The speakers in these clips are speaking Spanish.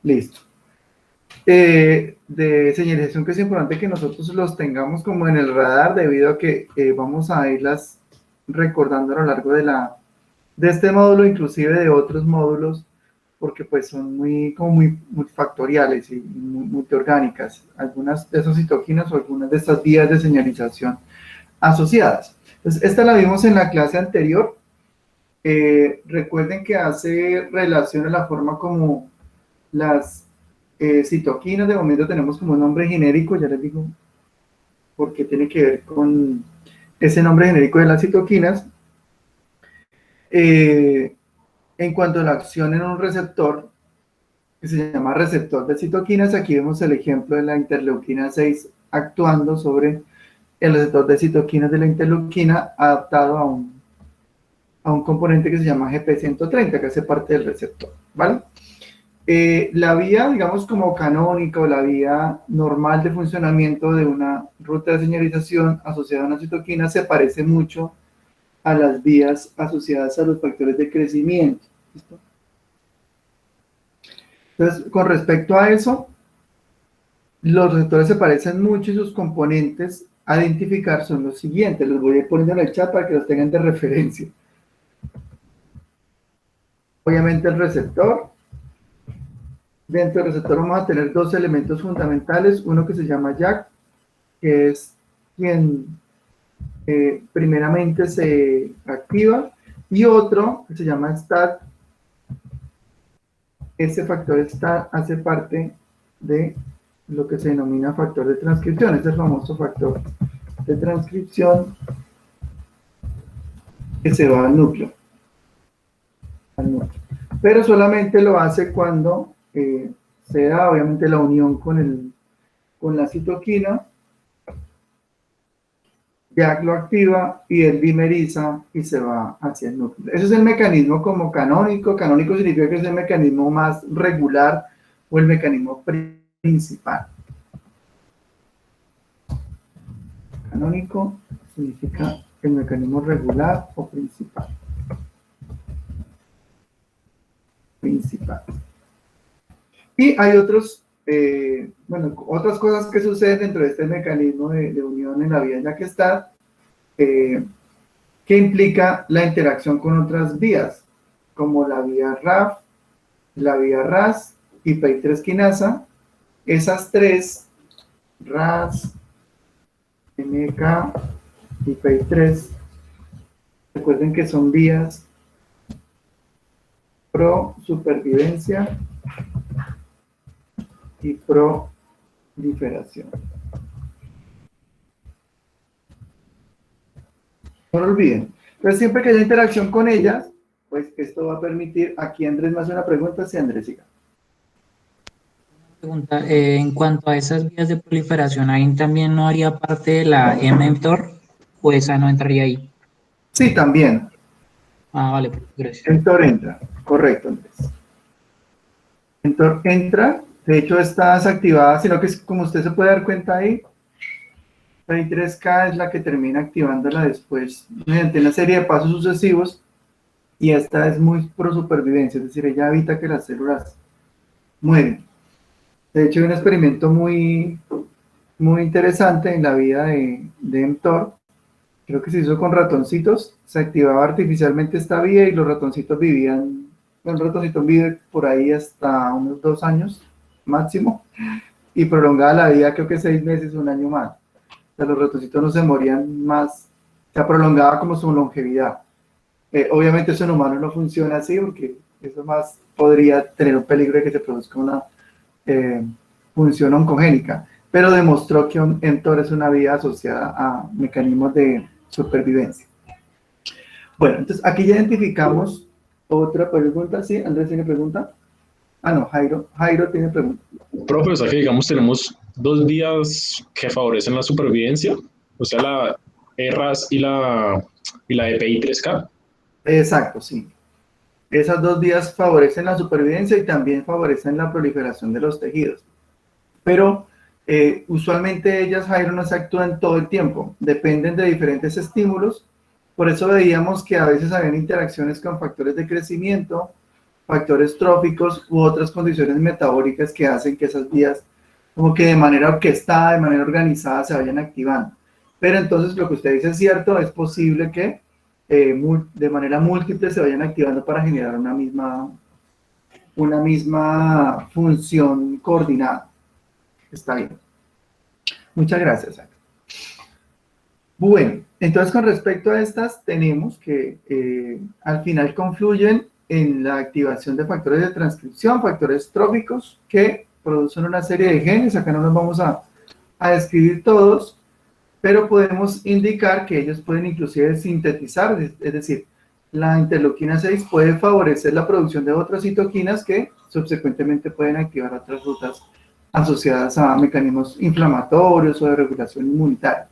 Listo. De señalización que es importante que nosotros los tengamos como en el radar debido a que vamos a irlas recordando a lo largo de este módulo, inclusive de otros módulos, porque pues son muy multifactoriales y multiorgánicas, algunas de esas citoquinas o algunas de estas vías de señalización asociadas. Entonces, esta la vimos en la clase anterior. Recuerden que hace relación a la forma como las citoquinas, de momento tenemos como un nombre genérico, ya les digo, porque tiene que ver con ese nombre genérico de las citoquinas. En cuanto a la acción en un receptor, que se llama receptor de citoquinas, aquí vemos el ejemplo de la interleuquina 6 actuando sobre el receptor de citoquinas de la interleuquina adaptado a un componente que se llama GP130, que hace parte del receptor, ¿vale? La vía, digamos, como canónica o la vía normal de funcionamiento de una ruta de señalización asociada a una citoquina se parece mucho a las vías asociadas a los factores de crecimiento. ¿Listo? Entonces, con respecto a eso, los receptores se parecen mucho y sus componentes a identificar son los siguientes. Los voy a ir poniendo en el chat para que los tengan de referencia. Obviamente el receptor. Dentro del receptor vamos a tener dos elementos fundamentales, uno que se llama Jack, que es quien primeramente se activa, y otro que se llama STAT. Ese factor STAT hace parte de lo que se denomina factor de transcripción, es el famoso factor de transcripción que se va al núcleo. Pero solamente lo hace cuando se da obviamente la unión con la citoquina. Jack lo activa y él dimeriza y se va hacia el núcleo. Ese es el mecanismo como canónico. Canónico significa que es el mecanismo más regular o el mecanismo principal. Canónico significa el mecanismo regular o principal. Y hay otros, otras cosas que suceden dentro de este mecanismo de unión en la vía ya que está, que implica la interacción con otras vías, como la vía RAF, la vía RAS y PI3 quinasa. Esas tres, RAS, MK y PI3, recuerden que son vías pro supervivencia y proliferación. No lo olviden. Pero siempre que haya interacción con ellas, pues esto va a permitir, aquí Andrés me hace una pregunta, si Andrés siga. Pregunta, en cuanto a esas vías de proliferación, ¿ahí también no haría parte de la mTOR o esa no entraría ahí? Sí, también. Ah, vale, gracias. mTOR entra, correcto, Andrés. mTOR entra, de hecho está desactivada, sino que como usted se puede dar cuenta ahí, la I3K es la que termina activándola después mediante una serie de pasos sucesivos, y esta es muy pro supervivencia, es decir, ella evita que las células mueren. De hecho, hay un experimento muy interesante en la vida de mTOR, creo que se hizo con ratoncitos, se activaba artificialmente esta vía y los ratoncitos vivían, un ratoncito vive por ahí hasta unos 2 años máximo, y prolongaba la vida creo que 6 meses, 1 año más. O sea, los ratoncitos no se morían más, se prolongaba como su longevidad. Obviamente eso en humanos no funciona así, porque eso más podría tener un peligro de que se produzca una función oncogénica, pero demostró que un mTOR es una vía asociada a mecanismos de supervivencia. Bueno, entonces aquí ya identificamos otra pregunta. ¿Sí? ¿Andrés tiene pregunta? Ah, no, Jairo tiene pregunta. Profe, o sea que digamos tenemos dos vías que favorecen la supervivencia, o sea la RAS y la EPI3K. Exacto, sí. Esas dos vías favorecen la supervivencia y también favorecen la proliferación de los tejidos. Pero usualmente ellas, Jairo, no se actúan todo el tiempo, dependen de diferentes estímulos. Por eso veíamos que a veces habían interacciones con factores de crecimiento, factores tróficos u otras condiciones metabólicas que hacen que esas vías como que de manera orquestada, de manera organizada se vayan activando. Pero entonces lo que usted dice es cierto, es posible que de manera múltiple se vayan activando para generar una misma función coordinada. Está bien. Muchas gracias, Ana. Bueno, entonces con respecto a estas, tenemos que al final confluyen en la activación de factores de transcripción, factores tróficos, que producen una serie de genes. Acá no nos vamos a describir todos, pero podemos indicar que ellos pueden inclusive sintetizar, es decir, la interleuquina 6 puede favorecer la producción de otras citoquinas que subsecuentemente pueden activar otras rutas asociadas a mecanismos inflamatorios o de regulación inmunitaria.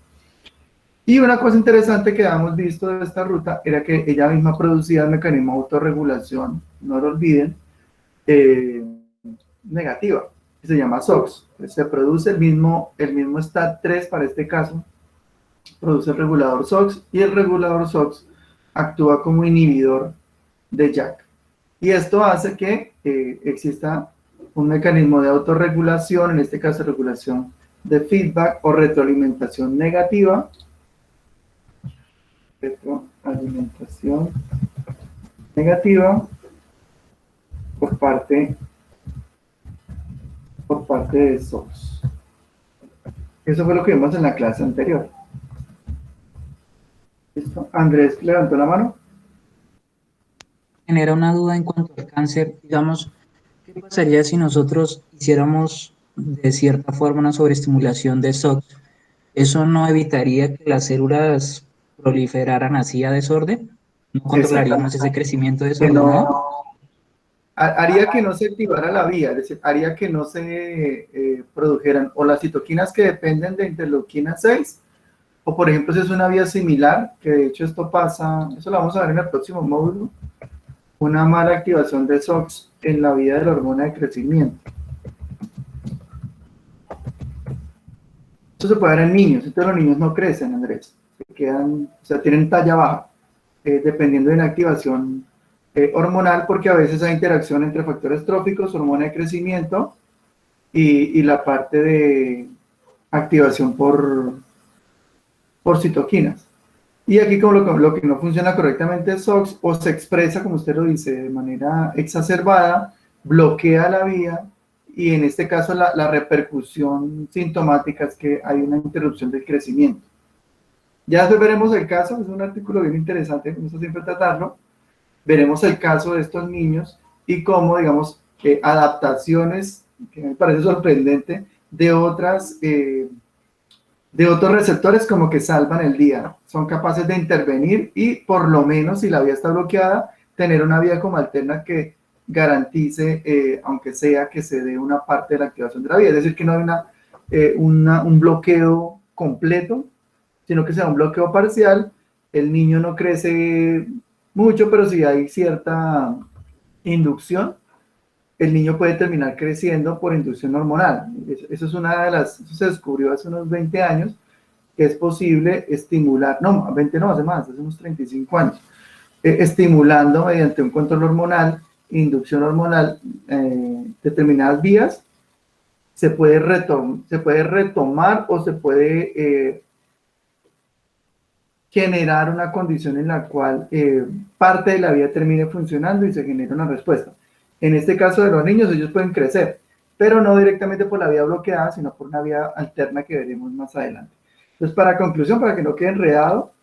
Y una cosa interesante que habíamos visto de esta ruta era que ella misma producía el mecanismo de autorregulación, no lo olviden, negativa, que se llama SOX. Se produce el mismo STAT3 para este caso, produce el regulador SOX, y el regulador SOX actúa como inhibidor de JAK. Y esto hace que exista un mecanismo de autorregulación, en este caso regulación de feedback o retroalimentación negativa, por parte de SOX. Eso fue lo que vimos en la clase anterior. ¿Listo? Andrés levantó la mano. Genera una duda en cuanto al cáncer. Digamos, ¿qué pasaría si nosotros hiciéramos de cierta forma una sobreestimulación de SOX? ¿Eso no evitaría que las células proliferaran así a desorden? ¿No controlaríamos ese crecimiento desordenado? Haría que no se activara la vía, es decir, haría que no se produjeran o las citoquinas que dependen de interleuquina 6, o por ejemplo si es una vía similar, que de hecho esto pasa, eso lo vamos a ver en el próximo módulo, una mala activación de SOX en la vía de la hormona de crecimiento. Esto se puede ver en niños, entonces los niños no crecen, Andrés, se quedan, o sea, tienen talla baja, dependiendo de la activación hormonal, porque a veces hay interacción entre factores tróficos, hormona de crecimiento, y la parte de activación por citoquinas. Y aquí como lo que no funciona correctamente es SOX, o se expresa, como usted lo dice, de manera exacerbada, bloquea la vía, y en este caso la repercusión sintomática es que hay una interrupción del crecimiento. Ya después veremos el caso, es un artículo bien interesante, me gusta siempre tratarlo. Veremos el caso de estos niños y cómo, digamos, adaptaciones, que me parece sorprendente, de otros receptores como que salvan el día. Son capaces de intervenir y, por lo menos, si la vía está bloqueada, tener una vía como alterna que garantice, aunque sea que se dé una parte de la activación de la vía. Es decir, que no hay un bloqueo completo, sino que sea un bloqueo parcial. El niño no crece mucho, pero si hay cierta inducción, el niño puede terminar creciendo por inducción hormonal. Eso es eso se descubrió hace unos 20 años, que es posible estimular, no, 20 no, hace más, hace unos 35 años, estimulando mediante un control hormonal, inducción hormonal, determinadas vías, se puede retomar o se puede generar una condición en la cual parte de la vía termine funcionando y se genera una respuesta. En este caso de los niños, ellos pueden crecer, pero no directamente por la vía bloqueada, sino por una vía alterna que veremos más adelante. Entonces, para conclusión, para que no quede enredado,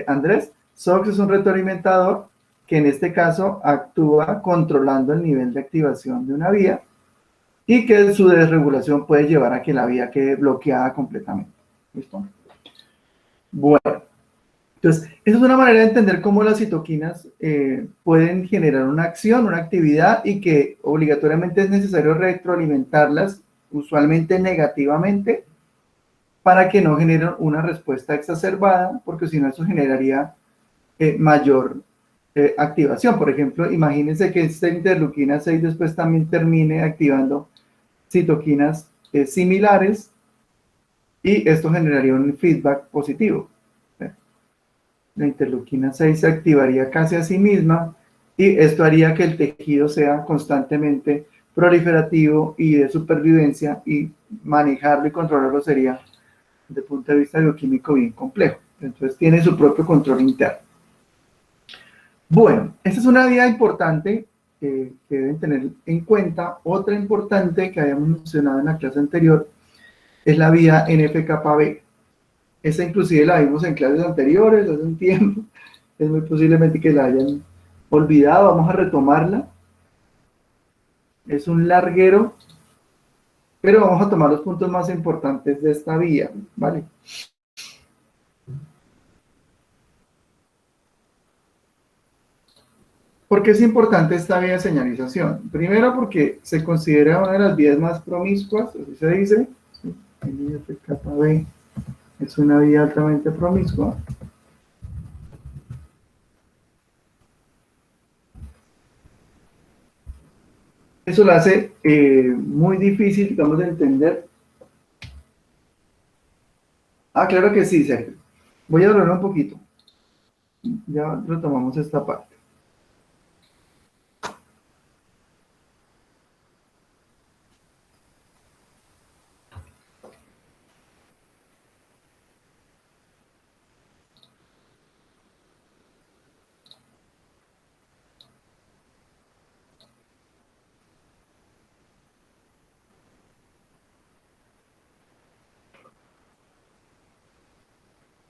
Andrés, SOX es un retroalimentador que en este caso actúa controlando el nivel de activación de una vía y que su desregulación puede llevar a que la vía quede bloqueada completamente. ¿Listo? Bueno. Entonces, esa es una manera de entender cómo las citoquinas pueden generar una acción, una actividad, y que obligatoriamente es necesario retroalimentarlas, usualmente negativamente, para que no generen una respuesta exacerbada, porque si no eso generaría mayor activación. Por ejemplo, imagínense que esta interleuquina 6 después también termine activando citoquinas similares, y esto generaría un feedback positivo. La interleuquina 6 se activaría casi a sí misma y esto haría que el tejido sea constantemente proliferativo y de supervivencia, y manejarlo y controlarlo sería, desde el punto de vista bioquímico, bien complejo. Entonces tiene su propio control interno. Bueno, esta es una vía importante que deben tener en cuenta. Otra importante que habíamos mencionado en la clase anterior es la vía NF-κB. Esa inclusive la vimos en clases anteriores, hace un tiempo. Es muy posiblemente que la hayan olvidado. Vamos a retomarla. Es un larguero, pero vamos a tomar los puntos más importantes de esta vía, ¿vale? ¿Por qué es importante esta vía de señalización? Primero, porque se considera una de las vías más promiscuas, así se dice. NF-κB es una vía altamente promiscua. Eso lo hace muy difícil, digamos, de entender. Ah, claro que sí, Sergio. Voy a hablar un poquito. Ya retomamos esta parte.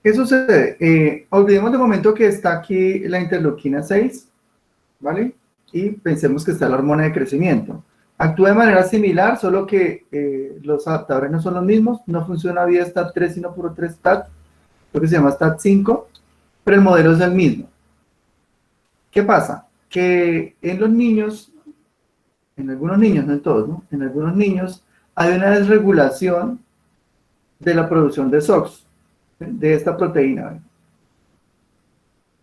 ¿Qué sucede? Olvidemos de momento que está aquí la interleuquina 6, ¿vale? Y pensemos que está la hormona de crecimiento. Actúa de manera similar, solo que los adaptadores no son los mismos, no funciona vía STAT3, sino por otro STAT, lo que se llama STAT5, pero el modelo es el mismo. ¿Qué pasa? Que en los niños, en algunos niños, no en todos, ¿no? En algunos niños hay una desregulación de la producción de SOX, de esta proteína, ¿vale?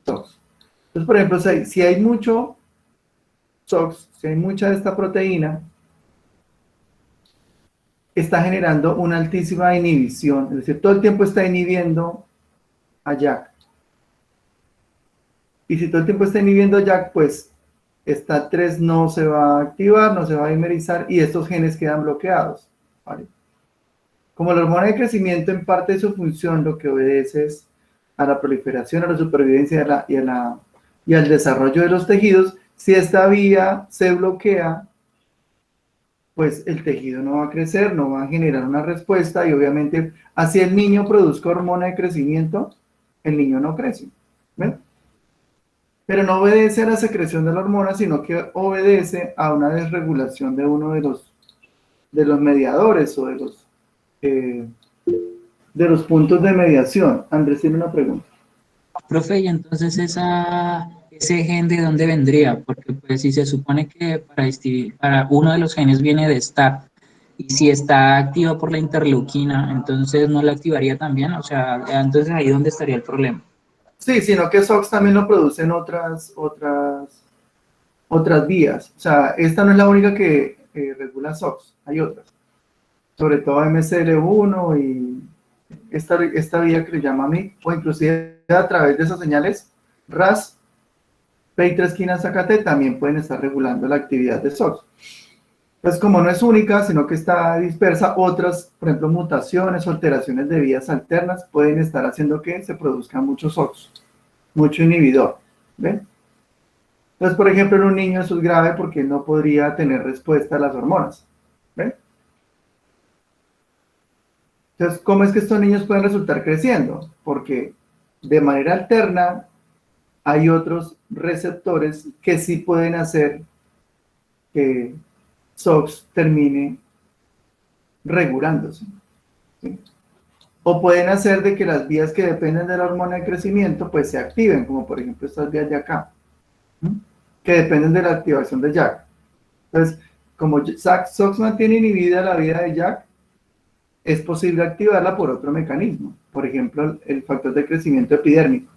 SOX. Entonces, por ejemplo, si hay mucho SOX, si hay mucha de esta proteína, está generando una altísima inhibición, es decir, todo el tiempo está inhibiendo a JAK. Y si todo el tiempo está inhibiendo a JAK, pues STAT3 no se va a activar, no se va a dimerizar y estos genes quedan bloqueados, ¿vale? Como la hormona de crecimiento, en parte de su función, lo que obedece es a la proliferación, a la supervivencia y al desarrollo de los tejidos. Si esta vía se bloquea, pues el tejido no va a crecer, no va a generar una respuesta, y obviamente, así el niño produzca hormona de crecimiento, el niño no crece, ¿ven? Pero no obedece a la secreción de la hormona, sino que obedece a una desregulación de uno de los mediadores o de los puntos de mediación. Andrés tiene una pregunta. Profe, y entonces ese gen de dónde vendría, porque pues si se supone que para uno de los genes viene de STAT, y si está activa por la interleuquina, entonces no la activaría también, o sea, entonces ahí dónde estaría el problema. Sí, sino que SOX también lo producen otras vías. O sea, esta no es la única que regula SOX, hay otras. Sobre todo MCL1 y esta vía que le llama MIC, o inclusive a través de esas señales RAS, PI3 quinasa AKT también pueden estar regulando la actividad de SOX. Pues como no es única, sino que está dispersa, otras, por ejemplo, mutaciones o alteraciones de vías alternas pueden estar haciendo que se produzca mucho SOX, mucho inhibidor, ¿ven? Entonces, por ejemplo, en un niño eso es grave porque no podría tener respuesta a las hormonas, ¿ven? Entonces, ¿cómo es que estos niños pueden resultar creciendo? Porque de manera alterna hay otros receptores que sí pueden hacer que SOX termine regulándose, ¿sí? O pueden hacer de que las vías que dependen de la hormona de crecimiento pues se activen, como por ejemplo estas vías de acá, ¿sí? Que dependen de la activación de JAK. Entonces, como SOX mantiene inhibida la vía de JAK, es posible activarla por otro mecanismo, por ejemplo, el factor de crecimiento epidérmico.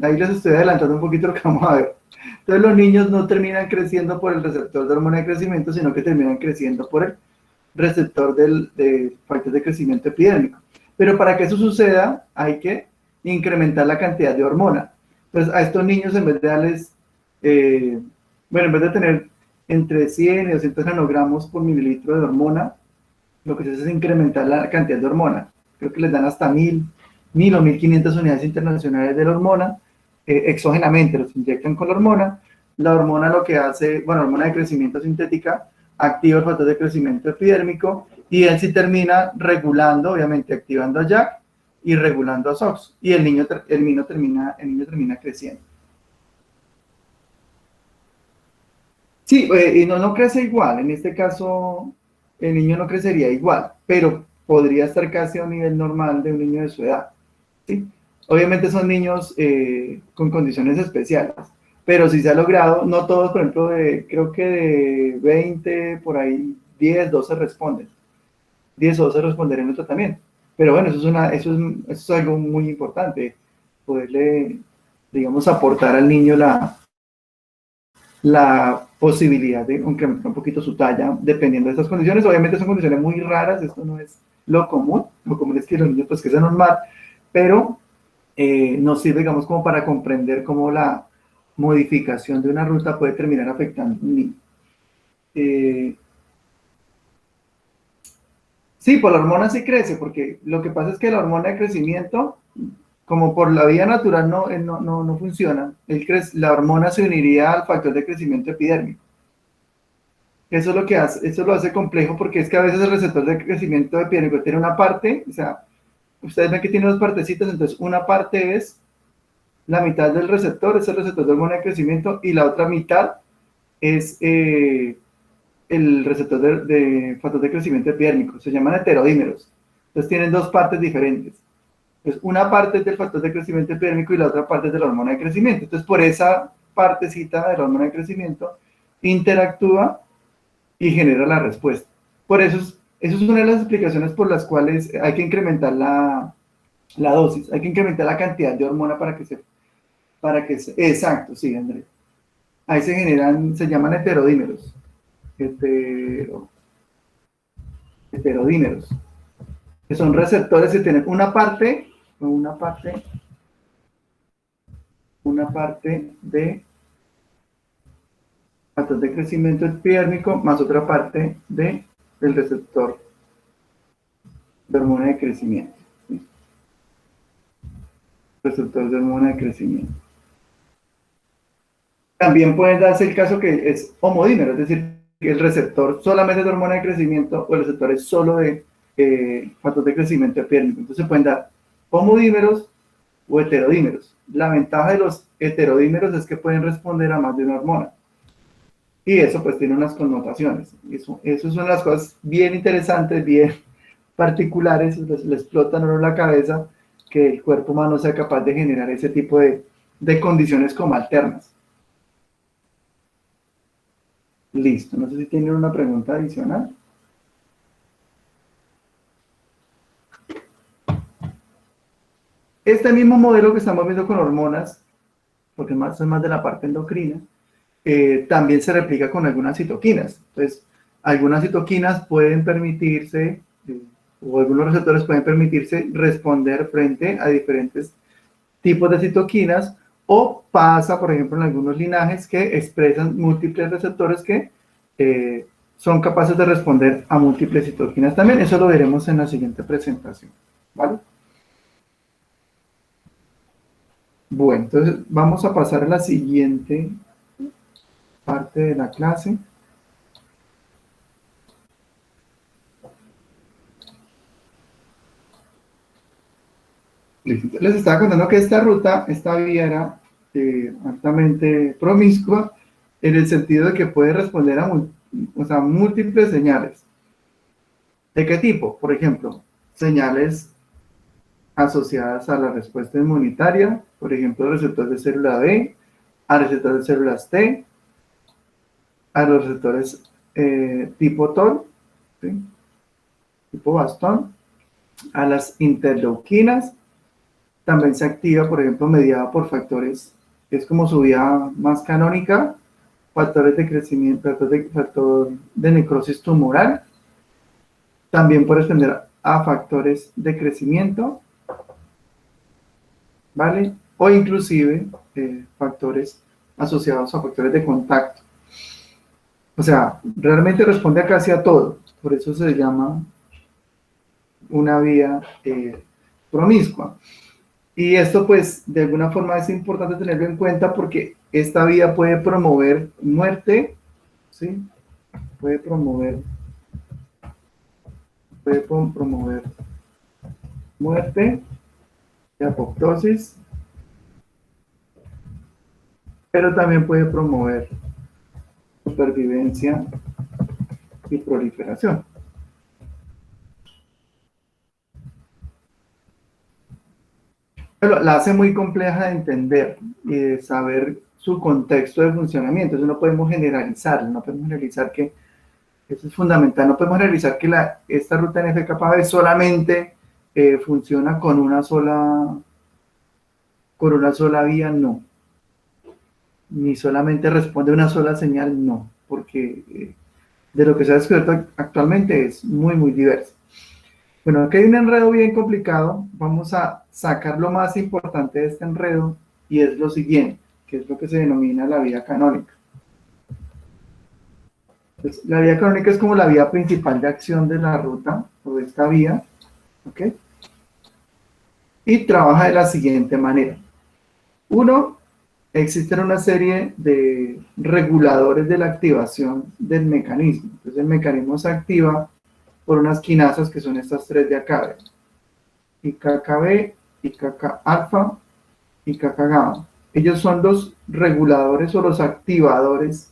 Ahí les estoy adelantando un poquito lo que vamos a ver. Entonces, los niños no terminan creciendo por el receptor de hormona de crecimiento, sino que terminan creciendo por el receptor del factor de crecimiento epidérmico. Pero para que eso suceda, hay que incrementar la cantidad de hormona. Entonces, a estos niños, en vez de darles bueno, en vez de tener entre 100 y 200 nanogramos por mililitro de hormona, lo que se hace es incrementar la cantidad de hormona. Creo que les dan hasta 1000 o 1500 unidades internacionales de la hormona, exógenamente los inyectan con la hormona. La hormona lo que hace, bueno, hormona de crecimiento sintética, activa el factor de crecimiento epidérmico y él sí termina regulando, obviamente activando a JAK y regulando a SOX. Y el niño termina creciendo. Sí, y no crece igual. En este caso, el niño no crecería igual, pero podría estar casi a un nivel normal de un niño de su edad. ¿Sí? Obviamente son niños con condiciones especiales, pero sí se ha logrado, no todos, por ejemplo, creo que de 20, por ahí 10, 12 responden. 10 o 12 responderán en el tratamiento. Pero bueno, eso es algo muy importante, poderle, digamos, aportar al niño la posibilidad de incrementar un poquito su talla dependiendo de estas condiciones. Obviamente son condiciones muy raras, esto no es lo común es que los niños pues que sea normal, pero nos sirve, digamos, como para comprender cómo la modificación de una ruta puede terminar afectando a un niño. Sí, por la hormona sí crece, porque lo que pasa es que la hormona de crecimiento, como por la vía natural no funciona, la hormona se uniría al factor de crecimiento epidérmico. Eso es lo que hace, eso lo hace complejo porque es que a veces el receptor de crecimiento epidérmico tiene una parte, o sea, ustedes ven que tiene dos partecitas, entonces una parte es la mitad del receptor, es el receptor de hormona de crecimiento, y la otra mitad es el receptor de factor de crecimiento epidérmico, se llaman heterodímeros. Entonces tienen dos partes diferentes. Entonces una parte es del factor de crecimiento epidérmico y la otra parte es de la hormona de crecimiento. Entonces por esa partecita de la hormona de crecimiento interactúa y genera la respuesta. Por eso es una de las explicaciones por las cuales hay que incrementar la dosis, hay que incrementar la cantidad de hormona para que exacto, sí, Andrés. Ahí se llaman heterodímeros. Heterodímeros, que son receptores que tienen una parte de factor de crecimiento epidérmico más otra parte del receptor de hormona de crecimiento. ¿Sí? Receptor de hormona de crecimiento. También puede darse el caso que es homodímero, es decir, que el receptor solamente de hormona de crecimiento o el receptor es solo de factor de crecimiento epidérmico. Entonces se pueden dar homodímeros o heterodímeros. La ventaja de los heterodímeros es que pueden responder a más de una hormona. Y eso pues tiene unas connotaciones. Eso es una de las cosas bien interesantes, bien particulares, le explotan a uno la cabeza que el cuerpo humano sea capaz de generar ese tipo de condiciones como alternas. Listo, no sé si tienen una pregunta adicional. Este mismo modelo que estamos viendo con hormonas, porque es más de la parte endocrina, también se replica con algunas citoquinas. Entonces, algunas citoquinas pueden permitirse, o algunos receptores pueden permitirse responder frente a diferentes tipos de citoquinas, o pasa, por ejemplo, en algunos linajes que expresan múltiples receptores que son capaces de responder a múltiples citoquinas también. Eso lo veremos en la siguiente presentación, ¿vale? Bueno, entonces vamos a pasar a la siguiente parte de la clase. Les estaba contando que esta vía era altamente promiscua en el sentido de que puede responder a múltiples señales. ¿De qué tipo? Por ejemplo, señales asociadas a la respuesta inmunitaria, por ejemplo, receptores de célula B, a receptores de células T, a los receptores tipo TOR, ¿sí? Tipo bastón, a las interleuquinas. También se activa, por ejemplo, mediada por factores, que es como su vía más canónica, factores de crecimiento, factor de necrosis tumoral. También puede responder a factores de crecimiento, ¿vale? O inclusive factores asociados a factores de contacto. O sea, realmente responde a casi a todo, por eso se llama una vía promiscua. Y esto pues de alguna forma es importante tenerlo en cuenta porque esta vía puede promover muerte, ¿sí? Puede promover muerte y apoptosis, pero también puede promover supervivencia y proliferación. Pero la hace muy compleja de entender y de saber su contexto de funcionamiento. Eso no podemos generalizar, que eso es fundamental. No podemos generalizar que esta ruta NF-κB solamente funciona con una sola vía, no. Ni solamente responde a una sola señal, no. Porque de lo que se ha descubierto actualmente es muy, muy diverso. Bueno, aquí hay un enredo bien complicado. Vamos a sacar lo más importante de este enredo y es lo siguiente, que es lo que se denomina la vía canónica. Entonces, la vía canónica es como la vía principal de acción de la ruta o de esta vía, ¿ok? Y trabaja de la siguiente manera. Uno, existen una serie de reguladores de la activación del mecanismo. Entonces, el mecanismo se activa por unas quinasas que son estas tres de acá, IKKB, IKK alfa, IKK gamma. Ellos son los reguladores o los activadores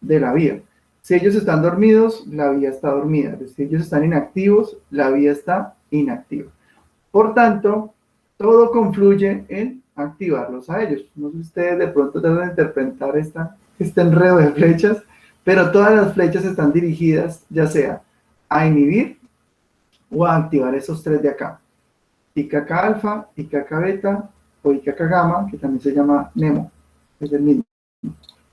de la vía. Si ellos están dormidos, la vía está dormida. Si ellos están inactivos, la vía está inactiva. Por tanto, todo confluye en activarlos a ellos. No sé si ustedes de pronto deben interpretar este enredo de flechas, pero todas las flechas están dirigidas ya sea a inhibir o a activar esos tres de acá. IKK alfa, IKK beta o IKK gamma, que también se llama NEMO. Es el mismo.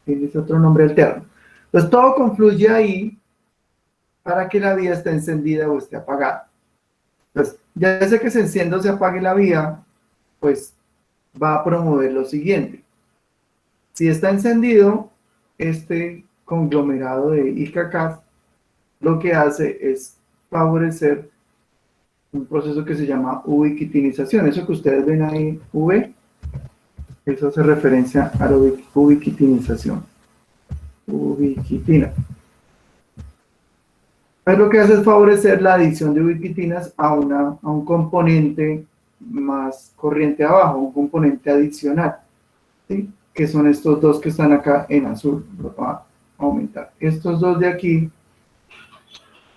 Tiene otro nombre alterno. Entonces todo confluye ahí para que la vía esté encendida o esté apagada. Entonces, ya sea que se encienda o se apague la vía, pues va a promover lo siguiente. Si está encendido, este conglomerado de IKK lo que hace es favorecer un proceso que se llama ubiquitinización. Eso que ustedes ven ahí, V, eso hace referencia a la ubiquitinización. Ubiquitina. Pues lo que hace es favorecer la adición de ubiquitinas a un componente más corriente abajo, un componente adicional, ¿sí? Que son estos dos que están acá en azul. Lo va a aumentar. Estos dos de aquí,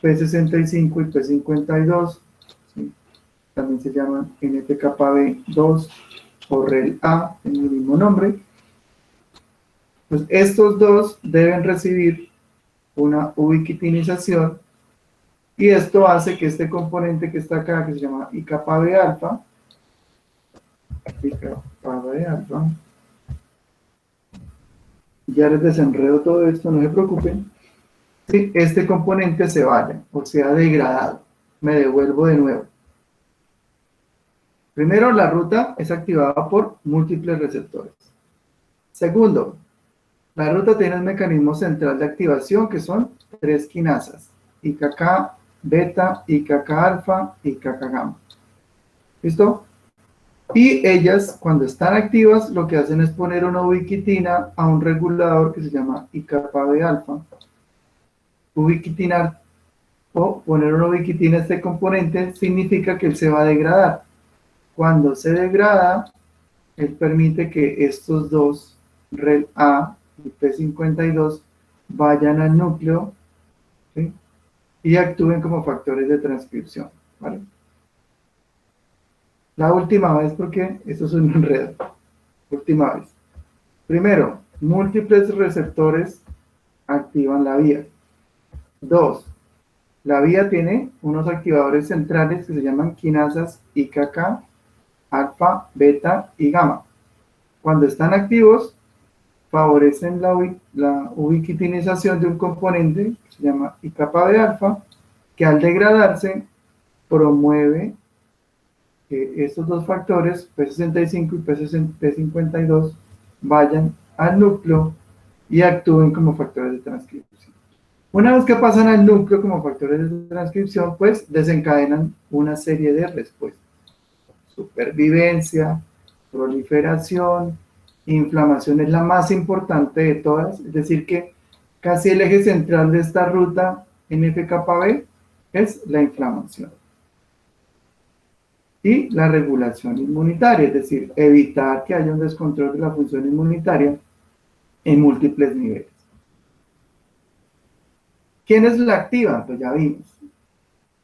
P65 y P52, ¿sí? También se llaman NF-κB2 o REL-A, en el mismo nombre. Pues estos dos deben recibir una ubiquitinización y esto hace que este componente que está acá, que se llama IKB alfa, ya les desenredo todo esto, no se preocupen, si este componente se vaya o sea degradado, me devuelvo de nuevo. Primero, la ruta es activada por múltiples receptores. Segundo, la ruta tiene el mecanismo central de activación que son tres quinasas, IKK beta, IKK alfa, IKK gamma. ¿Listo? Y ellas, cuando están activas, lo que hacen es poner una ubiquitina a un regulador que se llama IKB alfa. Ubiquitinar o poner una ubiquitina a este componente significa que él se va a degradar. Cuando se degrada, él permite que estos dos, REL-A y P52, vayan al núcleo, ¿sí? Y actúen como factores de transcripción, ¿vale? La última vez, porque esto es un enredo. Última vez. Primero, múltiples receptores activan la vía. Dos, la vía tiene unos activadores centrales que se llaman quinasas IKK, alfa, beta y gamma. Cuando están activos, favorecen la ubiquitinización de un componente que se llama IKB alfa, que al degradarse promueve que estos dos factores, P65 y P52, vayan al núcleo y actúen como factores de transcripción. Una vez que pasan al núcleo como factores de transcripción, pues desencadenan una serie de respuestas. Supervivencia, proliferación, inflamación es la más importante de todas, es decir que casi el eje central de esta ruta NF-κB es la inflamación. Y la regulación inmunitaria, es decir, evitar que haya un descontrol de la función inmunitaria en múltiples niveles. ¿Quiénes la activan? Pues ya vimos.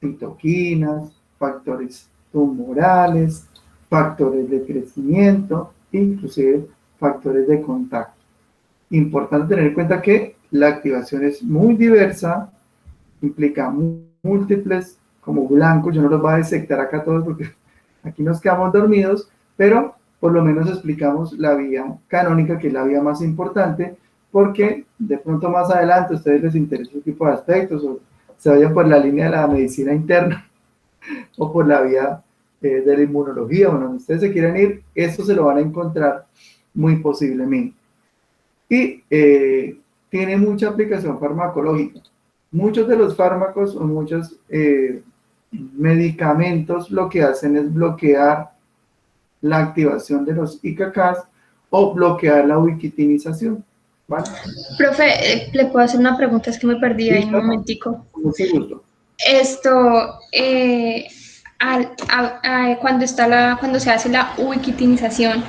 Citoquinas, factores tumorales, factores de crecimiento, inclusive factores de contacto. Importante tener en cuenta que la activación es muy diversa, implica múltiples, como blancos, yo no los voy a disectar acá todos porque aquí nos quedamos dormidos, pero por lo menos explicamos la vía canónica, que es la vía más importante, porque de pronto más adelante a ustedes les interesa un tipo de aspectos, o se vayan por la línea de la medicina interna, o por la vía de la inmunología, o donde ustedes se quieran ir, eso se lo van a encontrar muy posiblemente. Y tiene mucha aplicación farmacológica. Muchos de los fármacos o muchos medicamentos lo que hacen es bloquear la activación de los IKKs o bloquear la ubiquitinización. ¿Vale? Profe, ¿le puedo hacer una pregunta? Es que me perdí ahí un momentico. Con mucho gusto. Esto, cuando se hace la ubiquitinización,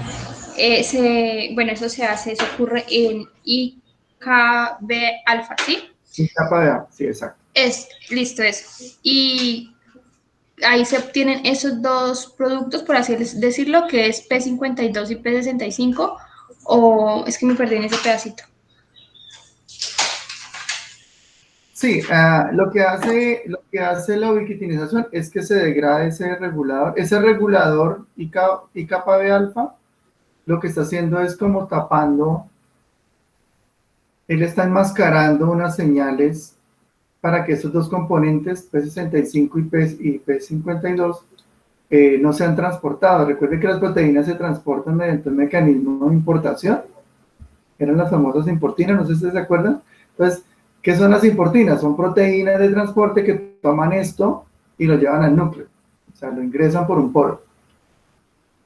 bueno, eso se ocurre en IKB alfa, ¿sí? Sí, exacto. Listo eso. Y ahí se obtienen esos dos productos, por así decirlo, que es P52 y P65, o es que me perdí en ese pedacito. Sí, lo que hace la ubiquitinización es que se degrada ese regulador IKB alfa, lo que está haciendo es como tapando, él está enmascarando unas señales para que esos dos componentes, P65 y P52, no sean transportados. Recuerden que las proteínas se transportan mediante un mecanismo de importación. Eran las famosas importinas, no sé si ustedes se acuerdan. Entonces, ¿qué son las importinas? Son proteínas de transporte que toman esto y lo llevan al núcleo. O sea, lo ingresan por un poro.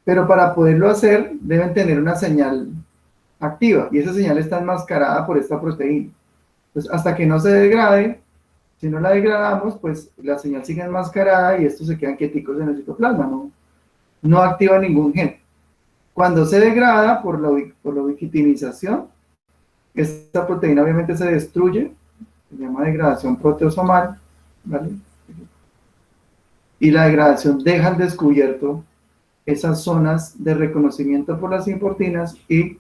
Pero para poderlo hacer, deben tener una señal activa. Y esa señal está enmascarada por esta proteína. Entonces, hasta que no se degrade, si no la degradamos, pues la señal sigue enmascarada y estos se quedan quieticos en el citoplasma. No activa ningún gen. Cuando se degrada por la ubiquitinización, esta proteína obviamente se destruye, se llama degradación proteosomal, ¿vale? Y la degradación deja al descubierto esas zonas de reconocimiento por las importinas y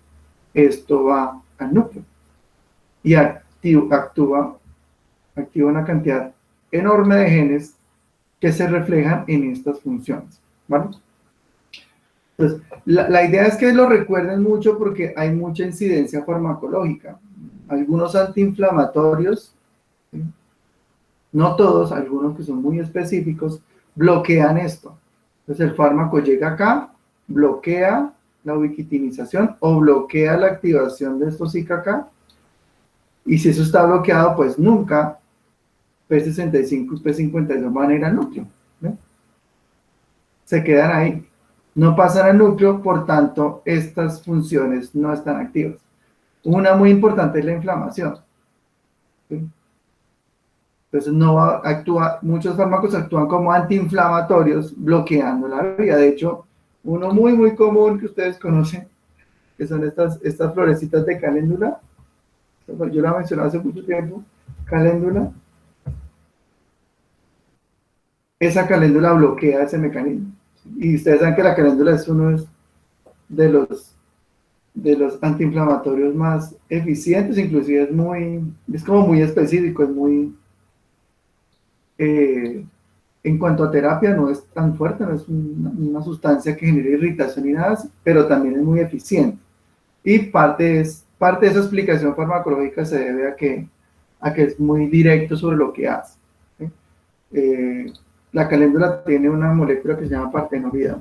esto va al núcleo. Y activa una cantidad enorme de genes que se reflejan en estas funciones, ¿vale? Entonces, la idea es que lo recuerden mucho porque hay mucha incidencia farmacológica. Algunos antiinflamatorios, ¿sí? No todos, algunos que son muy específicos, bloquean esto. Entonces el fármaco llega acá, bloquea la ubiquitinización o bloquea la activación de estos IKK, y si eso está bloqueado, pues nunca P65 y P52 van a ir al núcleo, ¿no? Se quedan ahí. No pasan al núcleo, por tanto, estas funciones no están activas. Una muy importante es la inflamación, ¿sí? Entonces, muchos fármacos actúan como antiinflamatorios, bloqueando la vía. De hecho, uno muy, muy común que ustedes conocen, que son estas florecitas de caléndula. Yo la mencioné hace mucho tiempo, caléndula. Esa caléndula bloquea ese mecanismo. Y ustedes saben que la caléndula es uno de los antiinflamatorios más eficientes, inclusive es como muy específico, es muy, en cuanto a terapia no es tan fuerte, no es una sustancia que genere irritación ni nada, pero también es muy eficiente. Y parte de esa explicación farmacológica se debe a que es muy directo sobre lo que hace, ¿sí? La caléndula tiene una molécula que se llama partenolida.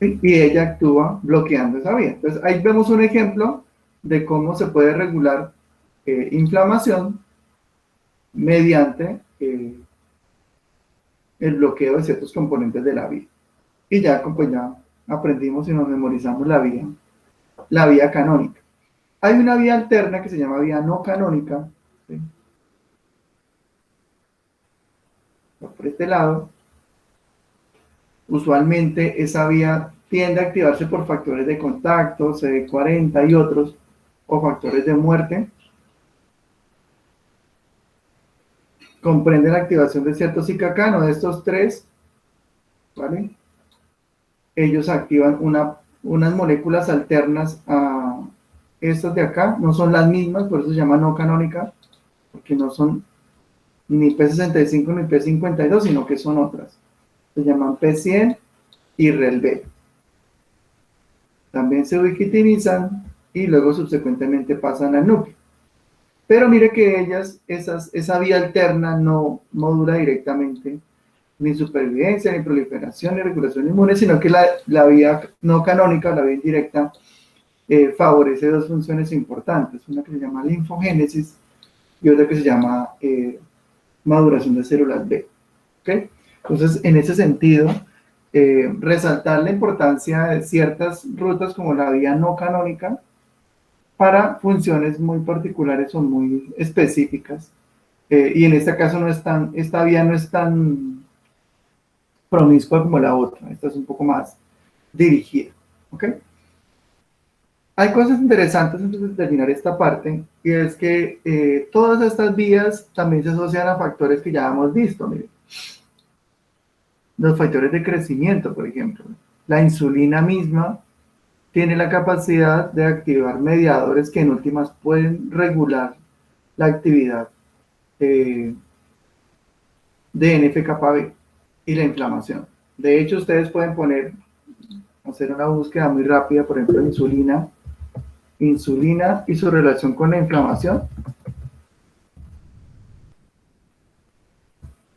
¿sí? Y ella actúa bloqueando esa vía. Entonces, ahí vemos un ejemplo de cómo se puede regular inflamación mediante el bloqueo de ciertos componentes de la vía. Y ya, pues ya aprendimos y nos memorizamos la vía canónica. Hay una vía alterna que se llama vía no canónica, ¿sí? Por este lado, usualmente esa vía tiende a activarse por factores de contacto, CD40 y otros, o factores de muerte. Comprende la activación de ciertos cicacano, de estos tres, ¿vale? Ellos activan unas moléculas alternas a estas de acá, no son las mismas, por eso se llama no canónica, porque no son ni P65 ni P52, sino que son otras. Se llaman P100 y REL-B. También se ubiquitinizan y luego subsecuentemente pasan al núcleo. Pero mire que esa vía alterna no modula directamente ni supervivencia, ni proliferación, ni regulación inmune, sino que la vía no canónica, la vía indirecta, favorece dos funciones importantes, una que se llama linfogénesis y otra que se llama maduración de células B. ¿Okay? Entonces, en ese sentido, resaltar la importancia de ciertas rutas como la vía no canónica para funciones muy particulares o muy específicas. Y en este caso esta vía no es tan promiscua como la otra, esta es un poco más dirigida. ¿Ok? Hay cosas interesantes antes de terminar esta parte, y es que todas estas vías también se asocian a factores que ya hemos visto. Miren. Los factores de crecimiento, por ejemplo. La insulina misma tiene la capacidad de activar mediadores que en últimas pueden regular la actividad de NF-κB y la inflamación. De hecho, ustedes pueden hacer una búsqueda muy rápida, por ejemplo, insulina y su relación con la inflamación.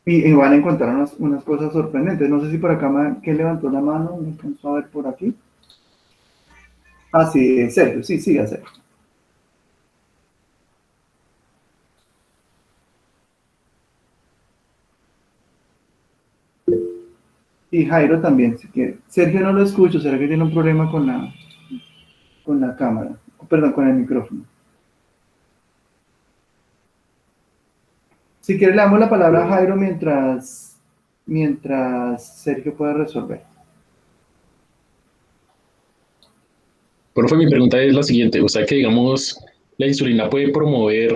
Y van a encontrar unas cosas sorprendentes. No sé si por acá, ¿quién levantó la mano? Me alcanzó a ver por aquí. Ah, sí, Sergio, sí, Sergio. Y Jairo también, si quiere. Sergio no lo escucho, será que tiene un problema con la cámara, perdón, con el micrófono. Si quiere, le damos la palabra a Jairo mientras Sergio puede resolver. Profe, mi pregunta es la siguiente. O sea que, digamos, la insulina puede promover,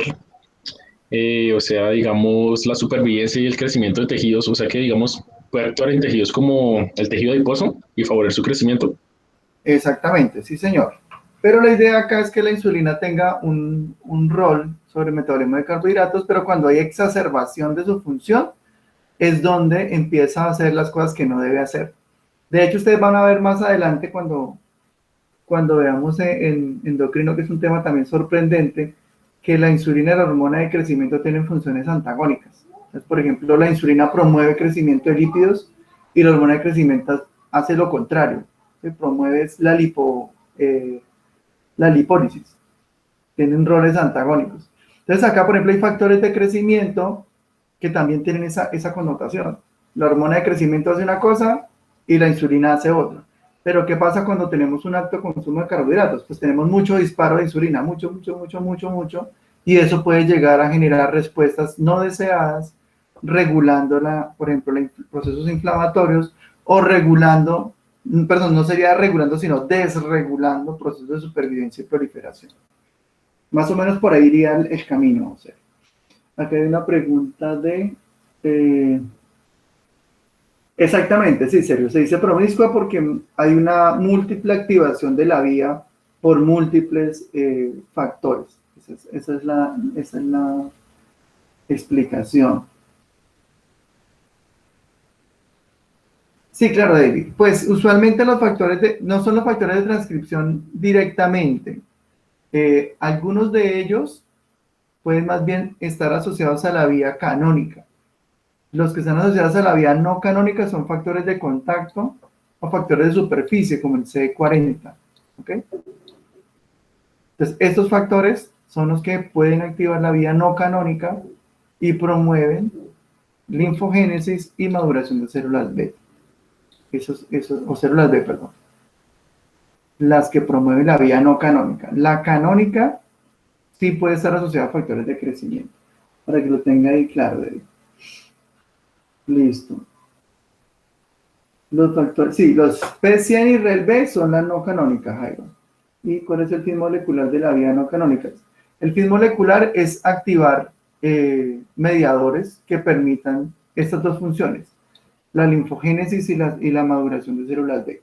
o sea, digamos, la supervivencia y el crecimiento de tejidos. O sea que, digamos, puede actuar en tejidos como el tejido adiposo y favorecer su crecimiento. Exactamente, sí, señor. Pero la idea acá es que la insulina tenga un rol sobre el metabolismo de carbohidratos, pero cuando hay exacerbación de su función, es donde empieza a hacer las cosas que no debe hacer. De hecho, ustedes van a ver más adelante cuando veamos en endocrino, que es un tema también sorprendente, que la insulina y la hormona de crecimiento tienen funciones antagónicas. Entonces, por ejemplo, la insulina promueve crecimiento de lípidos y la hormona de crecimiento hace lo contrario, que promueve la lipólisis. Tienen roles antagónicos. Entonces, acá, por ejemplo, hay factores de crecimiento que también tienen esa connotación. La hormona de crecimiento hace una cosa y la insulina hace otra. Pero, ¿qué pasa cuando tenemos un alto consumo de carbohidratos? Pues tenemos mucho disparo de insulina, mucho, y eso puede llegar a generar respuestas no deseadas, regulando, por ejemplo, los procesos inflamatorios, o regulando, perdón, no sería regulando, sino desregulando procesos de supervivencia y proliferación. Más o menos por ahí iría el camino. O sea. Acá hay una pregunta de... Exactamente, sí, Sergio. Se dice promiscua porque hay una múltiple activación de la vía por múltiples factores. Esa es la explicación. Sí, claro, David. Pues usualmente los factores no son los factores de transcripción directamente. Algunos de ellos pueden más bien estar asociados a la vía canónica. Los que están asociados a la vía no canónica son factores de contacto o factores de superficie, como el CD40. ¿Ok? Entonces, estos factores son los que pueden activar la vía no canónica y promueven linfogénesis y maduración de células B. O células B, perdón. Las que promueven la vía no canónica. La canónica sí puede estar asociada a factores de crecimiento. Para que lo tenga ahí claro, David. Listo. Los factores, sí, los P100 y REL-B son las no canónicas, Jairo. ¿Y cuál es el fin molecular de la vía no canónica? El fin molecular es activar mediadores que permitan estas dos funciones, la linfogénesis y la maduración de células B.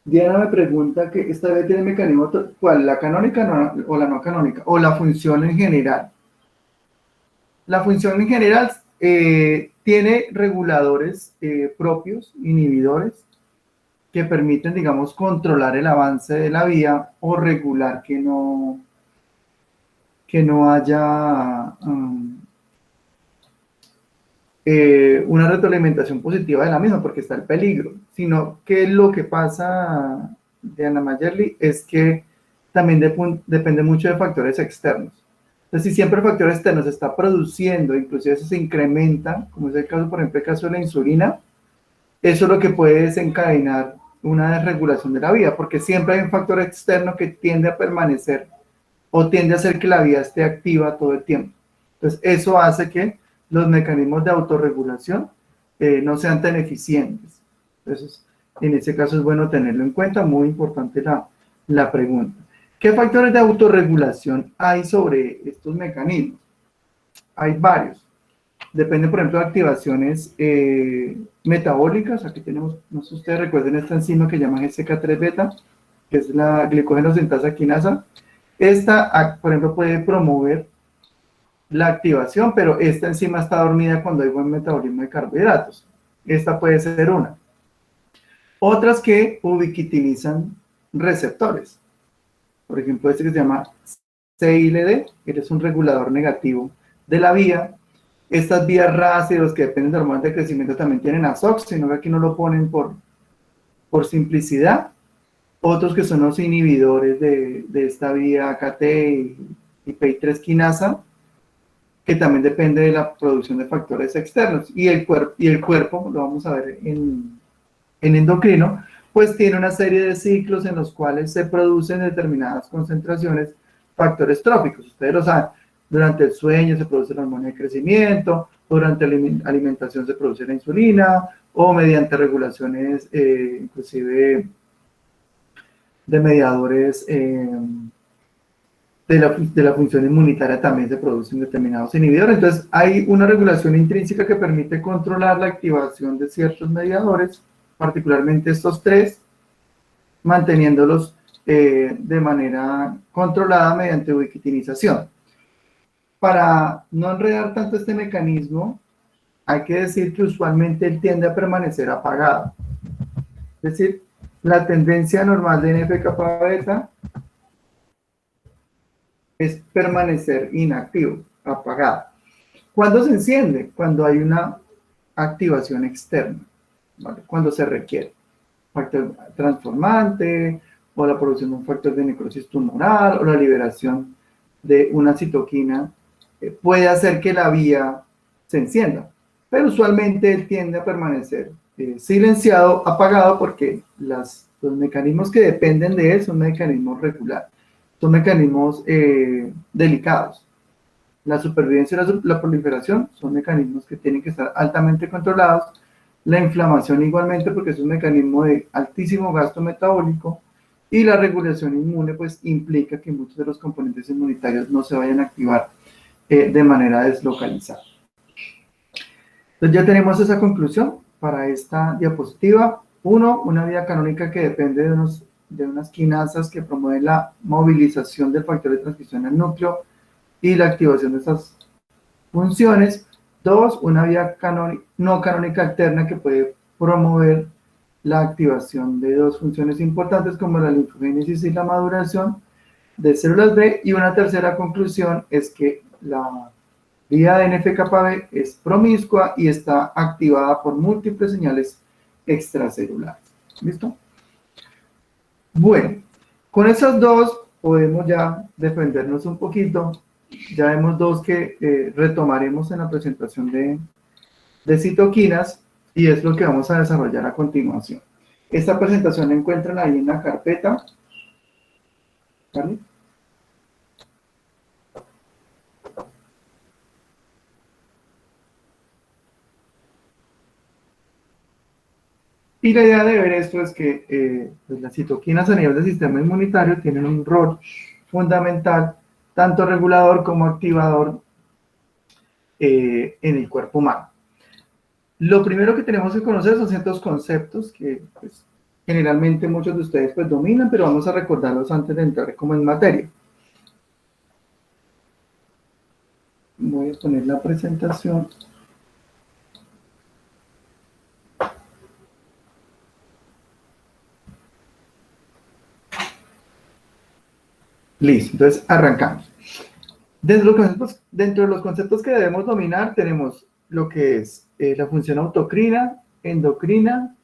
Diana me pregunta que esta vez tiene mecanismo, ¿cuál? ¿La canónica o la no canónica? ¿O la función en general? La función en general tiene reguladores propios, inhibidores, que permiten, digamos, controlar el avance de la vía o regular que no haya una retroalimentación positiva de la misma, porque está el peligro, sino que lo que pasa, Diana Mayerly, es que también depende mucho de factores externos. Entonces, si siempre el factor externo se está produciendo, inclusive eso se incrementa, como es el caso, por ejemplo, el caso de la insulina, eso es lo que puede desencadenar una desregulación de la vía, porque siempre hay un factor externo que tiende a permanecer o tiende a hacer que la vía esté activa todo el tiempo. Entonces, eso hace que los mecanismos de autorregulación no sean tan eficientes. Entonces, en ese caso es bueno tenerlo en cuenta, muy importante la pregunta. ¿Qué factores de autorregulación hay sobre estos mecanismos? Hay varios. Depende, por ejemplo, de activaciones metabólicas. Aquí tenemos, no sé si ustedes recuerden esta enzima que llaman SK3 beta, que es la glicógeno sintasa quinasa. Esta, por ejemplo, puede promover la activación, pero esta enzima está dormida cuando hay buen metabolismo de carbohidratos. Esta puede ser una. Otras que ubiquitinizan receptores. Por ejemplo, este que se llama CILD, que es un regulador negativo de la vía. Estas vías RAS y los que dependen de hormonas de crecimiento también tienen ASOX, sino que aquí no lo ponen por simplicidad. Otros que son los inhibidores de esta vía AKT y PI3 quinasa, que también depende de la producción de factores externos. Y el cuerpo, lo vamos a ver en endocrino, pues tiene una serie de ciclos en los cuales se producen determinadas concentraciones factores tróficos. Ustedes lo saben, durante el sueño se produce la hormona de crecimiento, durante la alimentación se produce la insulina, o mediante regulaciones inclusive de mediadores de la función inmunitaria también se producen determinados inhibidores. Entonces hay una regulación intrínseca que permite controlar la activación de ciertos mediadores, particularmente estos tres, manteniéndolos de manera controlada mediante ubiquitinización. Para no enredar tanto este mecanismo, hay que decir que usualmente él tiende a permanecer apagado. Es decir, la tendencia normal de NF-kappa beta es permanecer inactivo, apagado. ¿Cuándo se enciende? Cuando hay una activación externa, ¿vale? Cuando se requiere. Factor transformante, o la producción de un factor de necrosis tumoral, o la liberación de una citoquina, puede hacer que la vía se encienda. Pero usualmente él tiende a permanecer silenciado, apagado, porque los mecanismos que dependen de él son mecanismos regulares. Son mecanismos delicados. La supervivencia y la proliferación son mecanismos que tienen que estar altamente controlados. La inflamación igualmente, porque es un mecanismo de altísimo gasto metabólico. Y la regulación inmune, pues, implica que muchos de los componentes inmunitarios no se vayan a activar de manera deslocalizada. Entonces ya tenemos esa conclusión para esta diapositiva. Uno, una vía canónica que depende de unas quinasas que promueven la movilización del factor de transcripción al núcleo y la activación de esas funciones. Dos, una vía no canónica alterna que puede promover la activación de dos funciones importantes como la linfogénesis y la maduración de células B. Y una tercera conclusión es que vía de NF-κB es promiscua y está activada por múltiples señales extracelulares. ¿Listo? Bueno, con esas dos podemos ya defendernos un poquito. Ya vemos dos que retomaremos en la presentación de citoquinas y es lo que vamos a desarrollar a continuación. Esta presentación la encuentran ahí en la carpeta. ¿Vale? Y la idea de ver esto es que pues las citoquinas a nivel del sistema inmunitario tienen un rol fundamental, tanto regulador como activador en el cuerpo humano. Lo primero que tenemos que conocer son ciertos conceptos que pues, generalmente muchos de ustedes pues, dominan, pero vamos a recordarlos antes de entrar como en materia. Voy a poner la presentación. Listo, entonces arrancamos. Dentro de los conceptos que debemos dominar tenemos lo que es la función autocrina, endocrina,